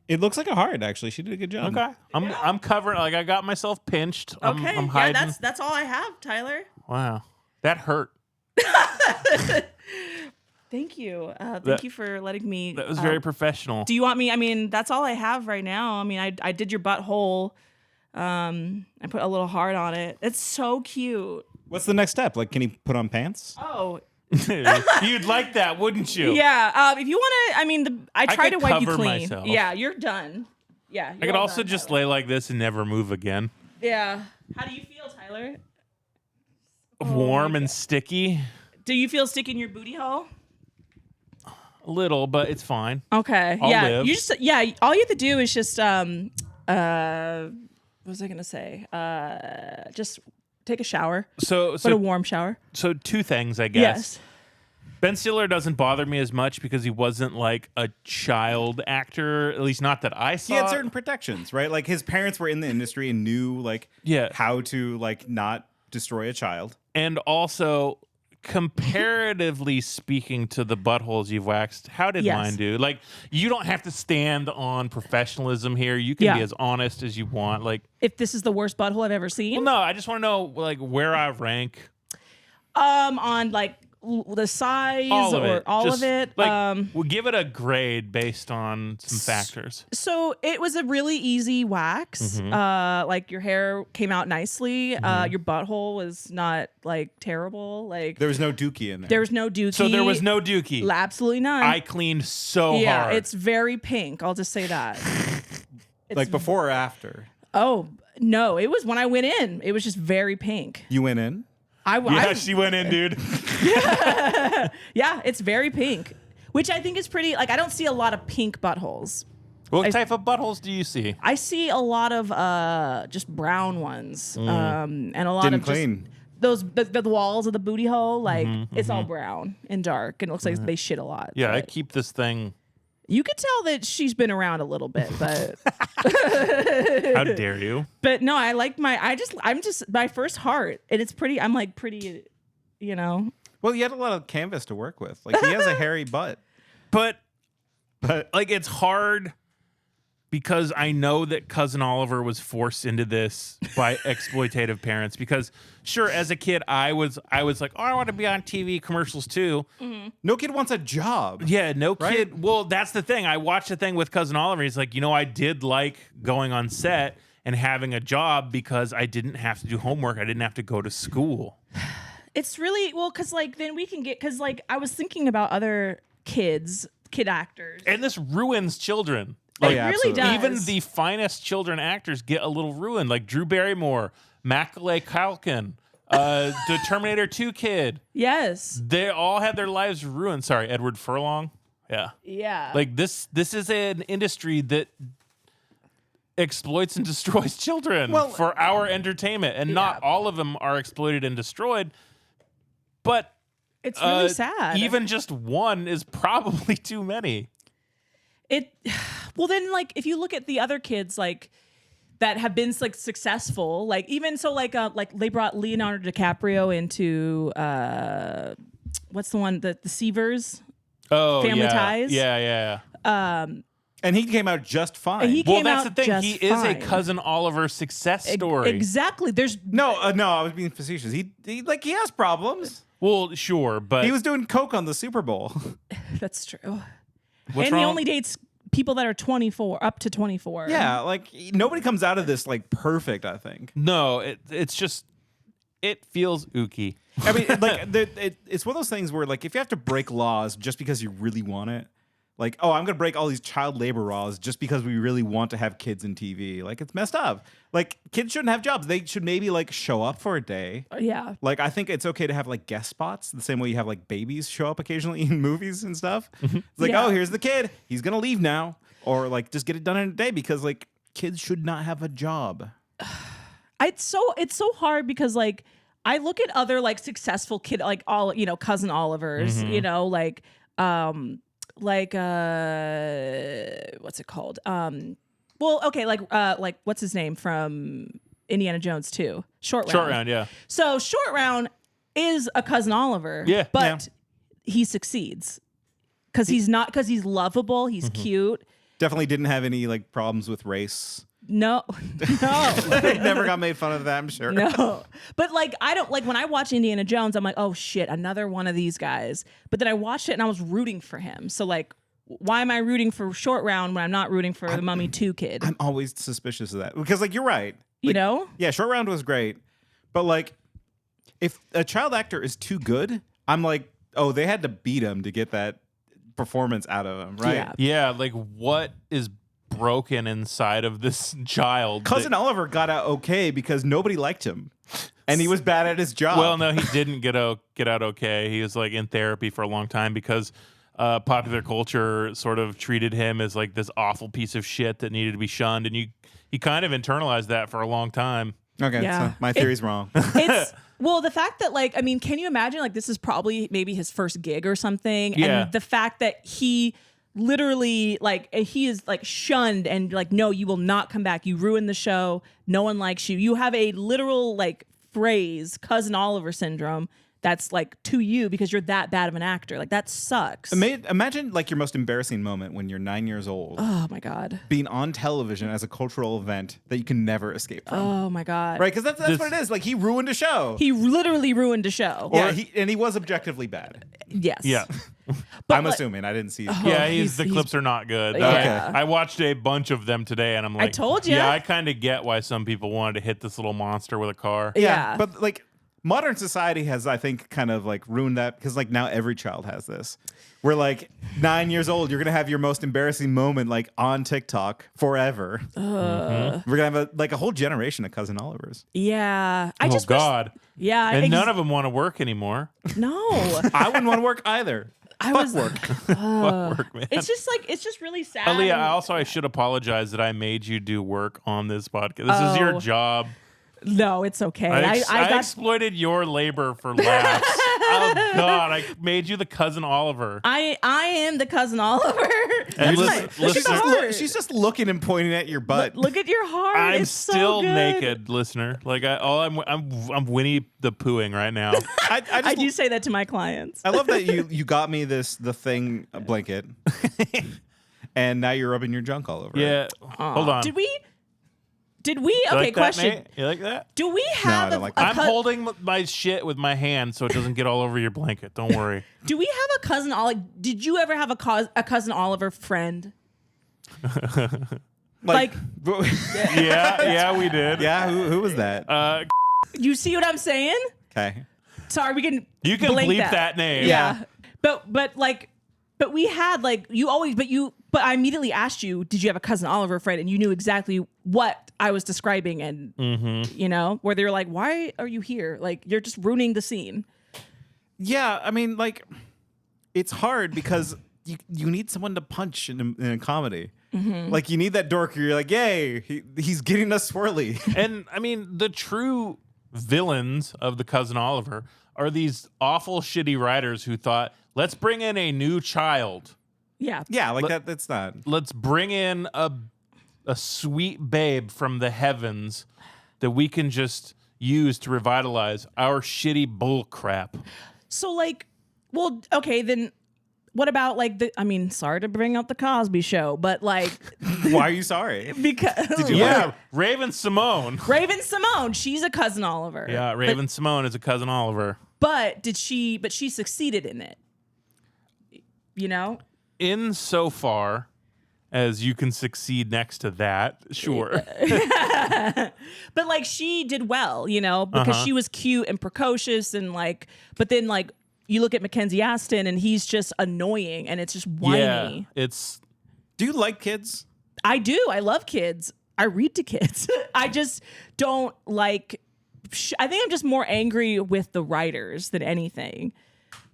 It looks like a heart, actually. She did a good job. Okay, I'm covering. Like I got myself pinched. Okay, I'm hiding. Yeah, that's all I have, Tyler. Wow, that hurt. Thank you. Thank you for letting me. That was very professional. Do you want me? I mean, that's all I have right now. I mean, I did your butthole. I put a little heart on it. It's so cute. What's the next step? Like, can he put on pants? Oh. You'd like that, wouldn't you? Yeah. If you want to, I mean, I try to wipe you clean. Myself. Yeah, you're done. Yeah. I could also just lay like this and never move again. Yeah. How do you feel, Tyler? Warm and sticky. Do you feel sticky in your booty hole? A little, but it's fine. Okay. I'll yeah. live. You just all you have to do is just what was I gonna say? Just take a shower. But a warm shower. So two things, I guess. Yes. Ben Stiller doesn't bother me as much because he wasn't like a child actor, at least not that I saw. He had certain protections, right? Like his parents were in the industry and knew like how to like not destroy a child. And also, comparatively speaking to the buttholes you've waxed, how did mine do? Like, you don't have to stand on professionalism here. You can be as honest as you want. Like, if this is the worst butthole I've ever seen. Well, no, I just want to know like where I rank. On like the size all of it. Like, we'll give it a grade based on some factors. So it was a really easy wax. Mm-hmm. Like your hair came out nicely. Mm-hmm. Your butthole was not like terrible. Like there was no dookie in there. There was no dookie. So there was no dookie. Absolutely none. I cleaned so hard. Yeah, it's very pink. I'll just say that. Like before or after? Oh no, it was when I went in. It was just very pink. You went in? She went in, dude. Yeah, it's very pink, which I think is pretty. Like, I don't see a lot of pink buttholes. What type of buttholes do you see? I see a lot of just brown ones, and a lot Didn't of clean. Just the walls of the booty hole. Like it's all brown and dark, and it looks like they shit a lot. Yeah, I but keep this thing. you could tell that she's been around a little bit, but How dare you? But no, I like I'm just my first heart, and it's pretty. I'm like pretty, you know. Well, you had a lot of canvas to work with. Like he has a hairy butt, but like it's hard because I know that Cousin Oliver was forced into this by exploitative parents. Because sure, as a kid, I was like, oh, I want to be on TV commercials too. Mm-hmm. No kid wants a job. Yeah, no right? kid. Well, that's the thing. I watched a thing with Cousin Oliver. He's like, I did like going on set and having a job because I didn't have to do homework. I didn't have to go to school. It's really because like then we can get like I was thinking about other kid actors, and this ruins children. Like, it really does. Even the finest children actors get a little ruined, like Drew Barrymore, Macaulay Culkin, the Terminator 2 kid. Yes, they all had their lives ruined. Sorry, Edward Furlong. Yeah. Like this is an industry that exploits and destroys children for our entertainment, and not all of them are exploited and destroyed. But it's really sad. Even just one is probably too many. Well, then, like, if you look at the other kids, like, that have been, like, successful, like, even so, like they brought Leonardo DiCaprio into, what's the one, the Seavers? Oh, Family yeah. Ties. Yeah. And he came out just fine. He Well, came that's out the thing. just He is a fine. Cousin Oliver success story. Exactly. There's no, I was being facetious. He has problems. Well, sure, but He was doing coke on the Super Bowl. That's true. What's and wrong? he only dates people that are 24, up to 24. Yeah, like nobody comes out of this like perfect, I think. No, it's just it feels ooky. I mean, like it's one of those things where like if you have to break laws just because you really want it, like, oh, I'm gonna break all these child labor laws just because we really want to have kids in TV. Like, it's messed up. Like, kids shouldn't have jobs. They should maybe like show up for a day. Yeah. Like, I think it's okay to have like guest spots the same way you have like babies show up occasionally in movies and stuff. It's like, Yeah. oh, here's the kid. He's gonna leave now, or like just get it done in a day because like kids should not have a job. It's so hard because like I look at other like successful kid like all Cousin Olivers, what's it called? Well, okay, like what's his name from Indiana Jones 2? Short Round. Short Round, yeah. So Short Round is a Cousin Oliver, Yeah. but he succeeds because he's lovable, he's cute. Definitely didn't have any like problems with race. No. Never got made fun of that, I'm sure. No. But like I don't like when I watch Indiana Jones, I'm like, oh shit, another one of these guys. But then I watched it and I was rooting for him. So like, why am I rooting for Short Round when I'm not rooting for the Mummy 2 kid? I'm always suspicious of that because like you're right. You Like, know? Yeah, Short Round was great. But like if a child actor is too good, I'm like, oh, they had to beat him to get that performance out of him, right? Yeah. Yeah, like what is broken inside of this child? Cousin Oliver got out okay because nobody liked him. And he was bad at his job. Well, no, he didn't get out okay. He was like in therapy for a long time because popular culture sort of treated him as like this awful piece of shit that needed to be shunned, and he kind of internalized that for a long time. Okay, Yeah. so my theory's wrong. It's well, the fact that like, I mean, can you imagine like this is probably maybe his first gig or something? Yeah. And the fact that he literally like he is like shunned and like, no, you will not come back. You ruined the show. No one likes you. You have a literal like phrase, Cousin Oliver syndrome, that's like to you because you're that bad of an actor. Like that sucks. Imagine like your most embarrassing moment when you're 9 years old. Oh my God. Being on television as a cultural event that you can never escape from. Oh my God. Right? Because that's what it is. Like he ruined a show. He literally ruined a show. Yeah, he was objectively bad. Yes. Yeah. But I'm like- assuming. I didn't see it. Yeah, the clips are not good. Yeah. I watched a bunch of them today, and I'm like, told ya. Yeah, I kind of get why some people wanted to hit this little monster with a car. Yeah. But like modern society has, I think, kind of like ruined that because like now every child has this. We're like 9 years old, you're gonna have your most embarrassing moment like on TikTok forever. We're gonna have a whole generation of Cousin Olivers. Yeah. I Oh just wish- God. yeah. And none of them want to work anymore. No. I wouldn't want to work either. Fuck work. Fuck work, man. It's just really sad. Aleah, I should apologize that I made you do work on this podcast. This is your Oh. job. No, it's okay. I I got exploited your labor for laughs. Oh God, I made you the Cousin Oliver. I am the Cousin Oliver. And That's listen- She's just, she's just looking and pointing at your butt. Look at your heart. I'm It's so still good. naked, listener. Like I'm Winnie the Poohing right now. I do say that to my clients. I love that you got me the thing blanket, and now you're rubbing your junk all over. Yeah. it. Hold on. Did we? You Okay, like that, question. Nate? You like that? Do we have don't like a I'm holding my shit with my hand so it doesn't get all over your blanket. Don't worry. Do we have a Cousin Oliver? Did you ever have a Cousin Oliver friend? Like yeah, we did. Yeah, who was that? You see what I'm saying? Okay. Sorry, we can. You can blank bleep that name. Yeah. But we had like but I immediately asked you, did you have a Cousin Oliver friend? And you knew exactly what I was describing, and you know, where they were like, why are you here? Like you're just ruining the scene. Yeah, I mean, like, it's hard because you need someone to punch in a comedy. Like, you need that dork where you're like, yay, he's getting us swirly. And I mean, the true villains of the Cousin Oliver are these awful, shitty writers who thought, let's bring in a new child. Yeah. Yeah, like that's not. Let's bring in a sweet babe from the heavens that we can just use to revitalize our shitty bull crap. So like, well, okay, then what about like sorry to bring up the Cosby Show, but like, why are you sorry? Because Raven Simone. Raven Simone, she's a cousin Oliver. Yeah, Raven Simone is a cousin Oliver. But she succeeded in it. You know? Insofar as you can succeed next to that, sure. But like she did well, you know, because she was cute and precocious and like, but then like you look at Mackenzie Astin and he's just annoying and it's just whiny. Yeah, do you like kids? I do. I love kids. I read to kids. I just don't like, I think I'm just more angry with the writers than anything.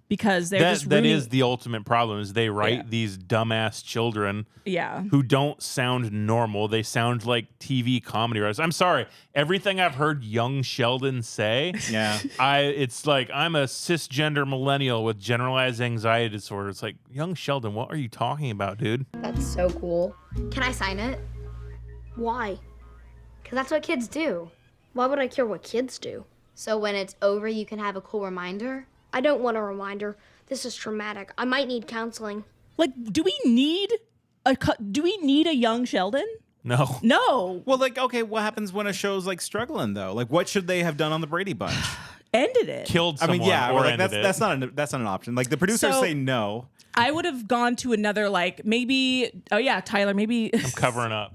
Because they're just that is the ultimate problem is they write these dumbass children who don't sound normal. They sound like TV comedy writers. I'm sorry. Everything I've heard young Sheldon say, it's like I'm a cisgender millennial with generalized anxiety disorder. It's like, young Sheldon, what are you talking about, dude? That's so cool. Can I sign it? Why? Because that's what kids do. Why would I care what kids do? So when it's over, you can have a cool reminder? I don't want a reminder. This is traumatic. I might need counseling. Like, do we need a young Sheldon? No. No. Well, like, okay, what happens when a show's like struggling though? Like, what should they have done on the Brady Bunch? Ended it. Killed someone. Or like, ended that's not an option. Like the producers say no. I would have gone to another like maybe. Oh yeah, Tyler. Maybe I'm covering up.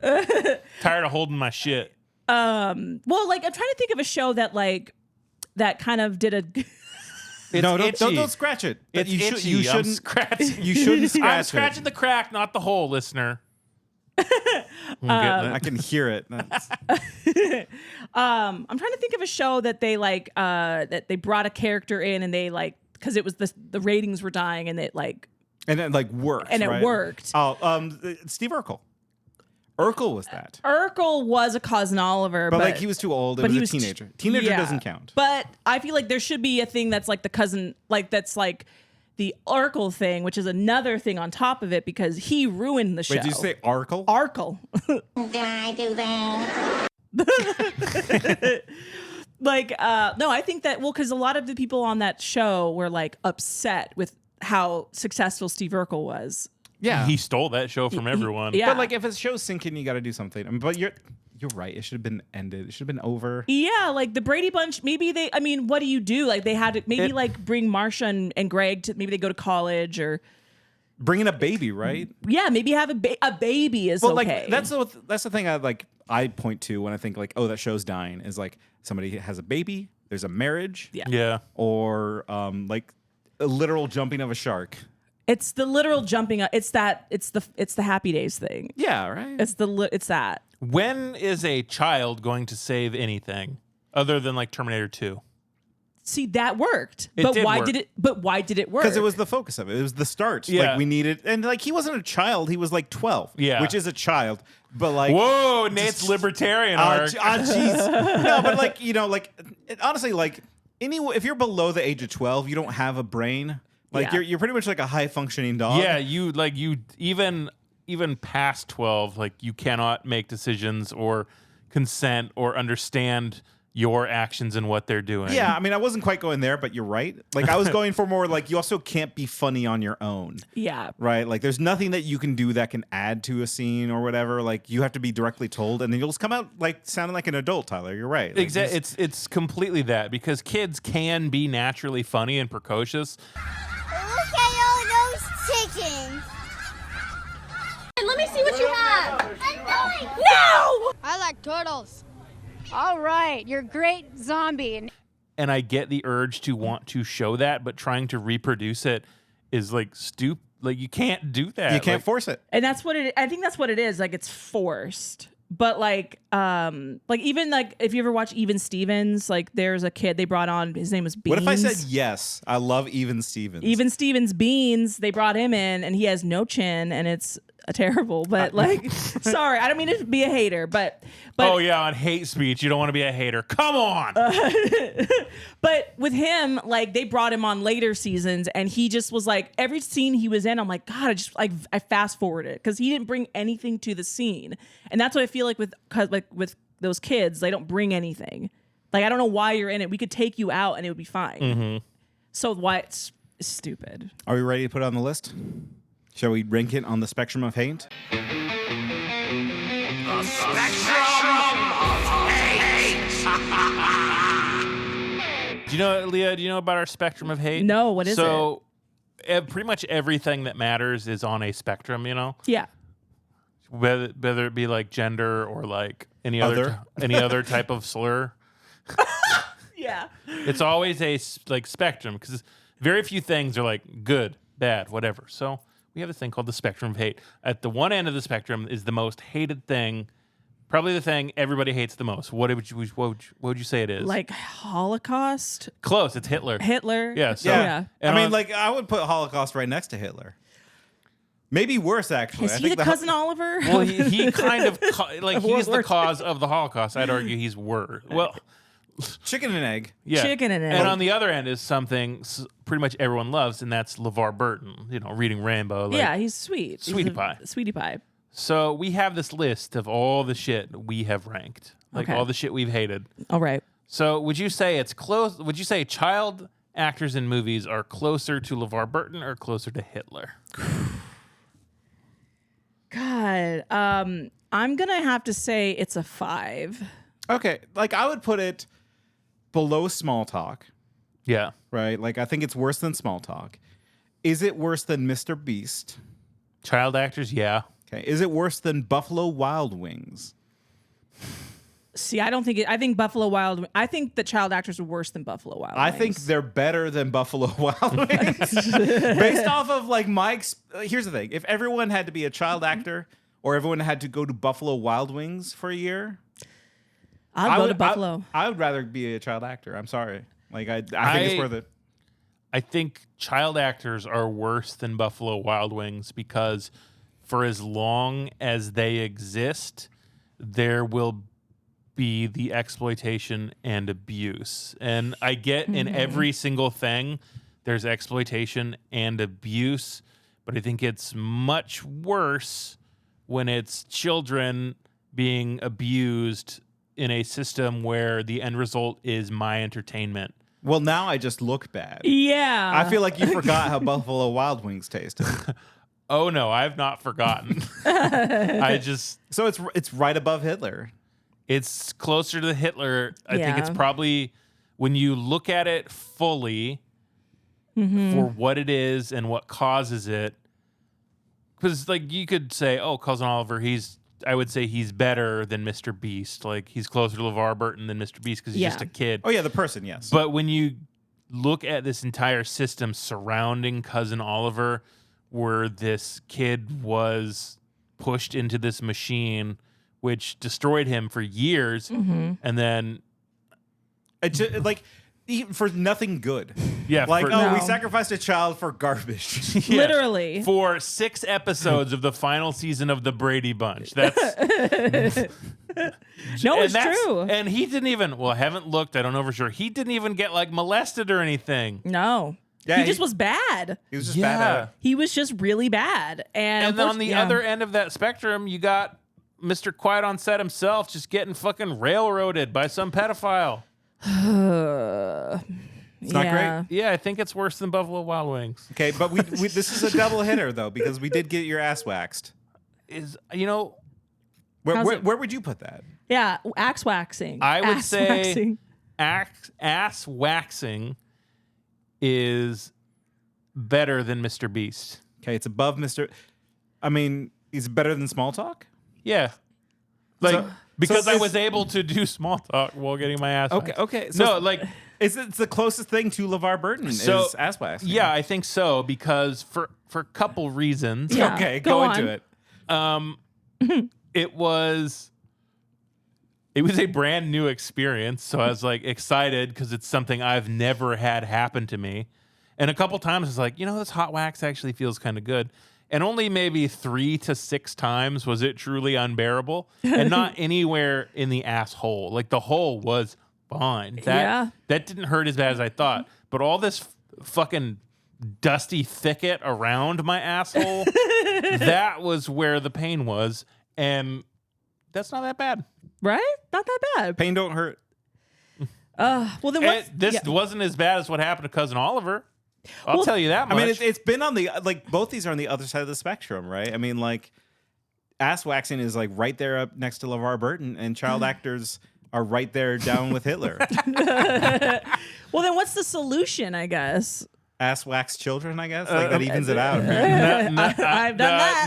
Tired of holding my shit. Well, like I'm trying to think of a show that like that kind of did a. Don't scratch it. It's itchy. You shouldn't scratch. You shouldn't scratch I'm scratching the crack, not the hole, listener. I can hear it. I'm trying to think of a show that they like that they brought a character in and they like because it was the ratings were dying and it like worked and it worked. Steve Urkel. Urkel was that. Urkel was a cousin Oliver, but like he was too old. It was a teenager. Teenager doesn't count. But I feel like there should be a thing that's like the cousin, like that's like the Urkel thing, which is another thing on top of it because he ruined the show. Wait, did you say Urkel? Urkel. Did I do that? Like, no, I think that because a lot of the people on that show were like upset with how successful Steve Urkel was. Yeah, he stole that show from everyone. Yeah, but like if a show's sinking, you got to do something. But you're right. It should have been ended. It should have been over. Yeah, like the Brady Bunch. Maybe they. I mean, what do you do? Like they had to maybe like bring Marsha and Greg to maybe they go to college or bring in a baby, right? Yeah, maybe have a baby is okay. Like that's the thing I point to when I think like, oh, that show's dying is like somebody has a baby. There's a marriage. Yeah. Or like a literal jumping of a shark. It's the literal jumping up. It's the Happy Days thing. Yeah, right. It's that. When is a child going to save anything other than like Terminator 2? See, that worked. But why did it work? Because it was the focus of it. It was the start. Yeah. Like we needed, and like he wasn't a child. He was like 12. Yeah. Which is a child. But like, whoa, Nate's libertarian arc. Jeez. No, but like honestly, like if you're below the age of 12, you don't have a brain. Like you're pretty much like a high functioning dog. Yeah, you even past 12, like you cannot make decisions or consent or understand your actions and what they're doing. Yeah, I mean, I wasn't quite going there, but you're right. Like I was going for more like you also can't be funny on your own. Yeah. Right? Like there's nothing that you can do that can add to a scene or whatever. Like you have to be directly told and then you'll just come out like sounding like an adult, Tyler. You're right. Like, exactly. It's completely that because kids can be naturally funny and precocious. Look at all those chickens. Let me see what you have. No! I like turtles. All right, you're great zombie. And I get the urge to want to show that, but trying to reproduce it is like stupid. Like you can't do that. You can't force it. And that's what I think that's what it is. Like it's forced. But like even like if you ever watch Even Stevens, like there's a kid they brought on. His name was Beans. What if I said yes? I love Even Stevens. Even Stevens Beans. They brought him in, and he has no chin, and it's terrible. But like, sorry, I don't mean to be a hater, but oh yeah, on hate speech, you don't want to be a hater. Come on. But with him, like they brought him on later seasons, and he just was like every scene he was in, I'm like, God, I fast forwarded because he didn't bring anything to the scene, and that's what I feel like with those kids, they don't bring anything. Like I don't know why you're in it. We could take you out and it would be fine. Mm-hmm. So why it's stupid. Are we ready to put it on the list? Shall we rank it on the spectrum of hate? Do you know, Leah? Do you know about our spectrum of hate? No. What is it? So, pretty much everything that matters is on a spectrum. You know. Yeah. Whether it be like gender or like any other type of slur. Yeah. It's always a like spectrum because very few things are like good, bad, whatever. So we have this thing called the spectrum of hate. At the one end of the spectrum is the most hated thing, probably the thing everybody hates the most. What would you say it is? Like Holocaust? Close. It's Hitler. Hitler. Yeah. So, yeah. I mean, like I would put Holocaust right next to Hitler. Maybe worse, actually. Is he the cousin Oliver? Well, he kind of like he's the cause of the Holocaust. I'd argue he's worse. Well, chicken and egg. Yeah. Chicken and egg. And on the other end is something pretty much everyone loves, and that's LeVar Burton. You know, reading Rainbow. Like, yeah, he's sweet. Sweetie pie. Sweetie pie. So we have this list of all the shit we have ranked, like all the shit we've hated. All right. So would you say it's close? Would you say child actors in movies are closer to LeVar Burton or closer to Hitler? God, I'm gonna have to say it's a 5. Okay, like I would put it below Small Talk. Yeah. Right? Like I think it's worse than Small Talk. Is it worse than Mr. Beast? Child actors, yeah. Okay. Is it worse than Buffalo Wild Wings? See, I don't think it. I think Buffalo Wild. I think the child actors are worse than Buffalo Wild Wings. I think they're better than Buffalo Wild Wings. Based off of like here's the thing: if everyone had to be a child actor, or everyone had to go to Buffalo Wild Wings for a year, I'll go to Buffalo. I would rather be a child actor. I'm sorry. Like I think it's worth it. I think child actors are worse than Buffalo Wild Wings because for as long as they exist, there will be the exploitation and abuse. And I get in every single thing, there's exploitation and abuse, but I think it's much worse when it's children being abused in a system where the end result is my entertainment. Well, now I just look bad. Yeah. I feel like you forgot how Buffalo Wild Wings tasted. Oh no, I've not forgotten. So it's right above Hitler. It's closer to Hitler. I think it's probably when you look at it fully for what it is and what causes it. Because like you could say, oh, Cousin Oliver, I would say he's better than Mr. Beast. Like he's closer to LeVar Burton than Mr. Beast because he's just a kid. Oh yeah, the person, yes. But when you look at this entire system surrounding Cousin Oliver, where this kid was pushed into this machine, which destroyed him for years, and then like for nothing good. Yeah, like we we sacrificed a child for garbage. Yeah, literally for 6 episodes of the final season of the Brady Bunch. That's no, it's true. And he didn't even. Well, I haven't looked. I don't know for sure. He didn't even get like molested or anything. No. Yeah, he just was bad. He was just bad at it. He was just really bad. And then on the other end of that spectrum, you got Mr. Quiet on Set himself just getting fucking railroaded by some pedophile. It's not great. Yeah, I think it's worse than Buffalo Wild Wings. Okay, but we this is a double hitter though because we did get your ass waxed. Where would you put that? Yeah, axe waxing. I would say ass waxing is better than Mr. Beast. Okay, it's above Mr. I mean, he's better than Small Talk? Yeah. Like because I was able to do Small Talk while getting my ass waxed. Okay. So like it's the closest thing to LeVar Burton is ass waxing. Yeah, I think so because for a couple reasons. Yeah, okay, go into it. It was a brand new experience, so I was like excited because it's something I've never had happen to me. And a couple times I was like, this hot wax actually feels kind of good. And only maybe 3 to 6 times was it truly unbearable, and not anywhere in the asshole. Like the hole was fine. That didn't hurt as bad as I thought. But all this fucking dusty thicket around my asshole, that was where the pain was. And that's not that bad. Right? Not that bad. Pain don't hurt. Well, then this wasn't as bad as what happened to Cousin Oliver. I'll tell you that much. I mean, it's been on the like both these are on the other side of the spectrum, right? I mean, like ass waxing is like right there up next to LeVar Burton, and child actors are right there down with Hitler. Well, then what's the solution? I guess Ass wax children, I guess. Like that evens it out. I've done that.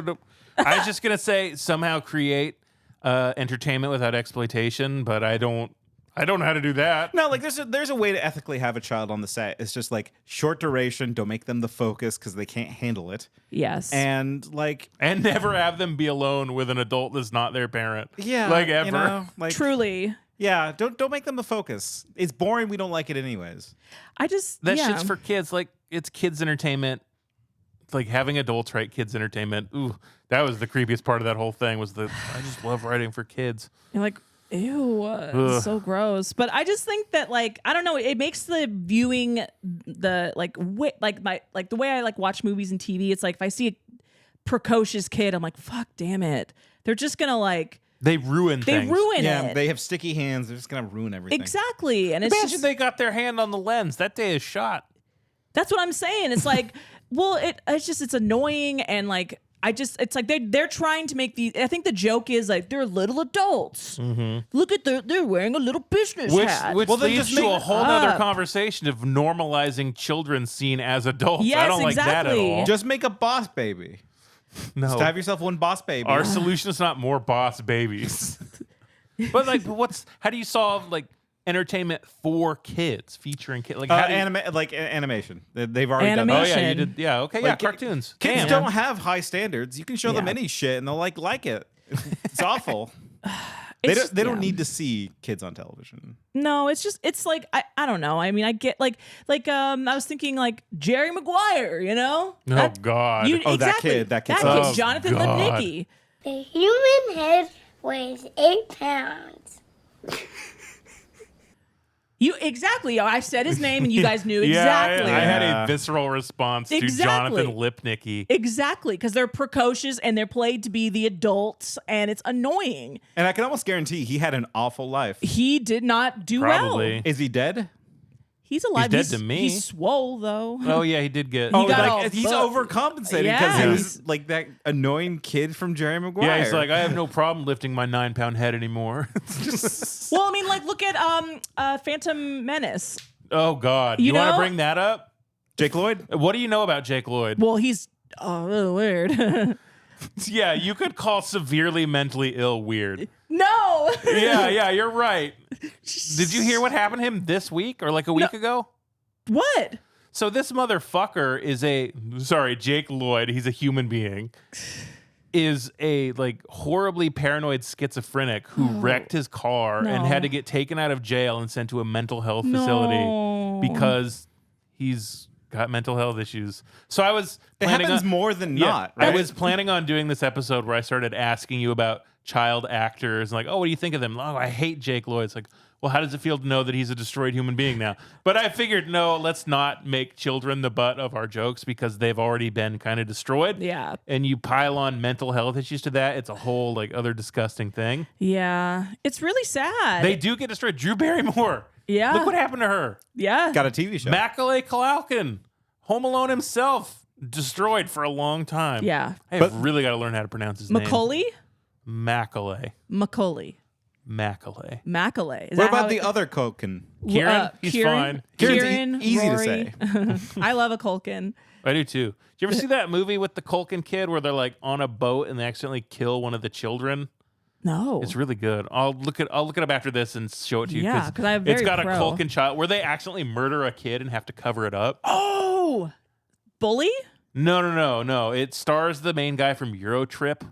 Nope. I was just gonna say somehow create entertainment without exploitation, but I don't know how to do that. No, like there's a way to ethically have a child on the set. It's just like short duration. Don't make them the focus because they can't handle it. Yes. And never have them be alone with an adult that's not their parent. Yeah. Like ever. You know, like Truly. Yeah. Don't make them the focus. It's boring. We don't like it anyways. That shit's for kids. Like it's kids entertainment. Like having adults write kids entertainment. Ooh, that was the creepiest part of that whole thing. I just love writing for kids. You're like, ew, it's so gross. But I just think that like I don't know, it makes the viewing the the way I like watch movies and TV. It's like if I see a precocious kid, I'm like, fuck, damn it, they're just gonna like they ruin things. it. They have sticky hands. They're just gonna ruin everything. Exactly, and it's imagine just, they got their hand on the lens. That day is shot. That's what I'm saying. It's like, well, it's annoying and like. It's like they're trying to make these. I think the joke is like they're little adults. Mm-hmm. Look at they're wearing a little business hat. Which leads to a whole other conversation of normalizing children seen as adults. Yes, I don't like that at all. Just make a boss baby. No, just have yourself one boss baby. Our solution is not more boss babies. But like, how do you solve like entertainment for kids featuring kids? Like animation. They've already done that. Oh yeah, you did. Yeah, okay, like, cartoons. Kids don't have high standards. You can show them any shit and they'll like it. It's awful. They don't need to see kids on television. No, it's like I don't know. I mean, I get like I was thinking like Jerry Maguire, you know? Oh God. Exactly. That kid, Jonathan Lipnicki. The human head weighs 8 pounds. Exactly. I said his name and you guys knew exactly. I had a visceral response to Jonathan Lipnicki. Exactly, because they're precocious and they're played to be the adults and it's annoying. And I can almost guarantee he had an awful life. He did not do Probably. well. Is he dead? He's alive. He's dead to me. He's swole though. Oh yeah, he did get. He's overcompensating because he was like that annoying kid from Jerry Maguire. Yeah, he's like, I have no problem lifting my 9-pound head anymore. Well, I mean, like, look at Phantom Menace. Oh God, you want to bring that up? Jake Lloyd. What do you know about Jake Lloyd? Well, he's really weird. Yeah, you could call severely mentally ill weird. No. Yeah, you're right. Did you hear what happened to him this week or like a week ago? What? So this motherfucker is Jake Lloyd, he's a human being, is a like horribly paranoid schizophrenic who wrecked his car and had to get taken out of jail and sent to a mental health facility because he's got mental health issues. So I was it happens more than not, right? I was planning on doing this episode where I started asking you about child actors and like, oh, what do you think of them? Oh, I hate Jake Lloyd. It's like, well, how does it feel to know that he's a destroyed human being now? But I figured, no, let's not make children the butt of our jokes because they've already been kind of destroyed. Yeah. And you pile on mental health issues to that, it's a whole like other disgusting thing. Yeah. It's really sad. They do get destroyed. Drew Barrymore. Yeah. Look what happened to her. Yeah. Got a TV show. Macaulay Culkin. Home Alone himself. Destroyed for a long time. Yeah. I've really got to learn how to pronounce his name. Macaulay? Macaulay. Macaulay. Macaulay. Macaulay. What about the other Culkin? Kieran? He's fine. Kieran, easy Rory. to say. I love a Culkin. I do too. Did you ever see that movie with the Culkin kid where they're like on a boat and they accidentally kill one of the children? No. It's really good. I'll look it up after this and show it to you. Yeah, because I have very it's got pro. a Culkin child where they accidentally murder a kid and have to cover it up. Oh, Bully? No. It stars the main guy from Eurotrip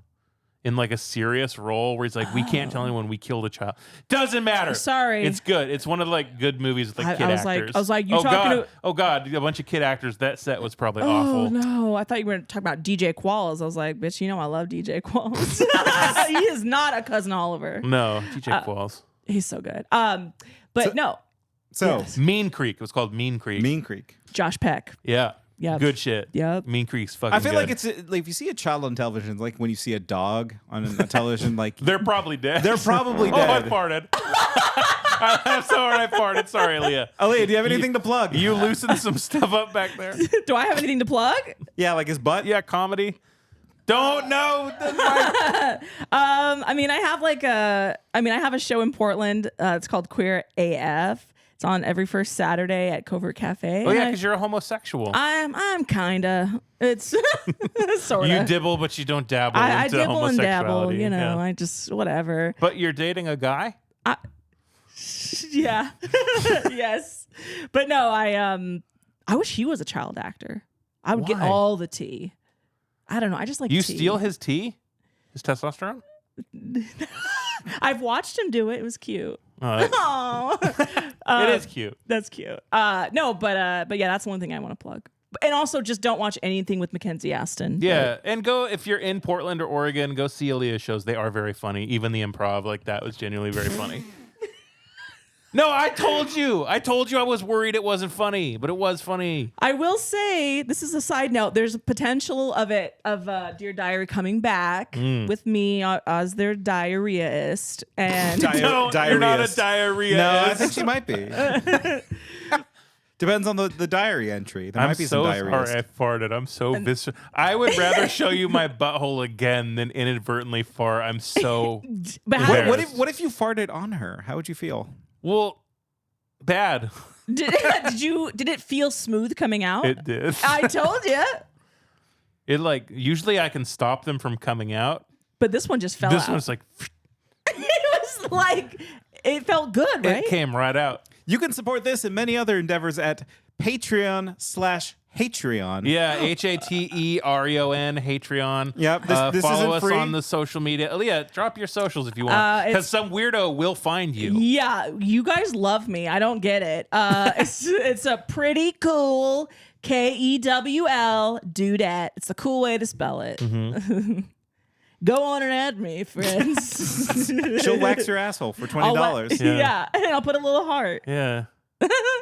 in like a serious role where he's like, we can't tell anyone we killed a child. Doesn't matter. Sorry. It's good. It's one of the like good movies with like kid actors. I was like, you oh talking God. Oh God, a bunch of kid actors. That set was probably Oh awful. no, I thought you were talking about DJ Qualls. I was like, bitch, you know I love DJ Qualls. He is not a Cousin Oliver. No, DJ Qualls. He's so good. But no. So Yes. Mean Creek. It was called Mean Creek. Mean Creek. Josh Peck. Yeah. Yep. Good shit. Yep. Mean Creek's fucking I feel good. like it's like if you see a child on television, like when you see a dog on a television, like they're probably dead. They're probably Oh, I dead. farted. I'm sorry I farted. Sorry, Aleah. Aleah, do you have anything to plug? You loosened some stuff up back there. Do I have anything to plug? Yeah, like his butt? Yeah, comedy. Don't know. I mean, I have a show in Portland. It's called Queer AF. It's on every first Saturday at Covert Cafe. Oh yeah, because you're a homosexual. I'm kinda. It's sort of. You dibble, but you don't dabble I into dibble and homosexuality. dabble. Yeah. I just whatever. But you're dating a guy? Yeah. Yes. But no, I wish he was a child actor. I would get Why? all the tea. I don't know. I just like You tea. steal his tea? His testosterone? I've watched him do it. It was cute. Oh, it is cute. That's cute. No, but yeah, that's one thing I want to plug. And also, just don't watch anything with Mackenzie Astin. Yeah, and go if you're in Portland or Oregon, go see Aleah's shows. They are very funny. Even the improv, like that, was genuinely very funny. No, I told you I was worried it wasn't funny, but it was funny. I will say, this is a side note. There's a potential of Dear Diary coming back with me as their diarrheaist. And No, you're not a diarrheaist. No, I think she might be. Depends on the diary entry. There might be some diarrhea. Sorry I farted. I'm so visceral. I would rather show you my butthole again than inadvertently fart. I'm so. But What if you farted on her? How would you feel? Well, bad. Did it feel smooth coming out? It did. I told you. It usually I can stop them from coming out. But this one just fell out. This one's like. It was like, it felt good, right? It came right out. You can support this and many other endeavors at Patreon/Hatreon. Yeah, Hatereon, Hatreon. Yep, this follow isn't us free. on the social media. Aleah, drop your socials if you want, because some weirdo will find you. Yeah, you guys love me. I don't get it. It's a pretty cool KEWL dudette. It's a cool way to spell it. Mm-hmm. Go on and add me, friends. She'll wax your asshole for $20. Yeah, and I'll put a little heart. Yeah.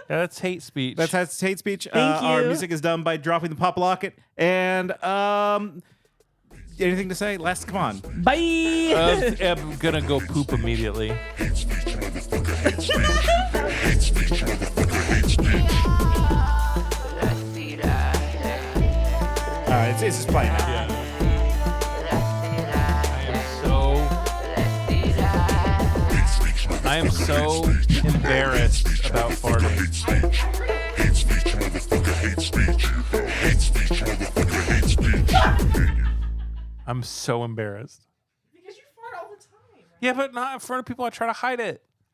That's hate speech. That's hate speech. Thank Our you. music is done by Dropping the Pop Locket. And anything to say? Les, come on. Bye. I'm gonna go poop immediately. All right, it's just playing out. Yeah. I am so embarrassed about farting. I'm so embarrassed. Because you fart all the time. Yeah, but not in front of people. I try to hide it.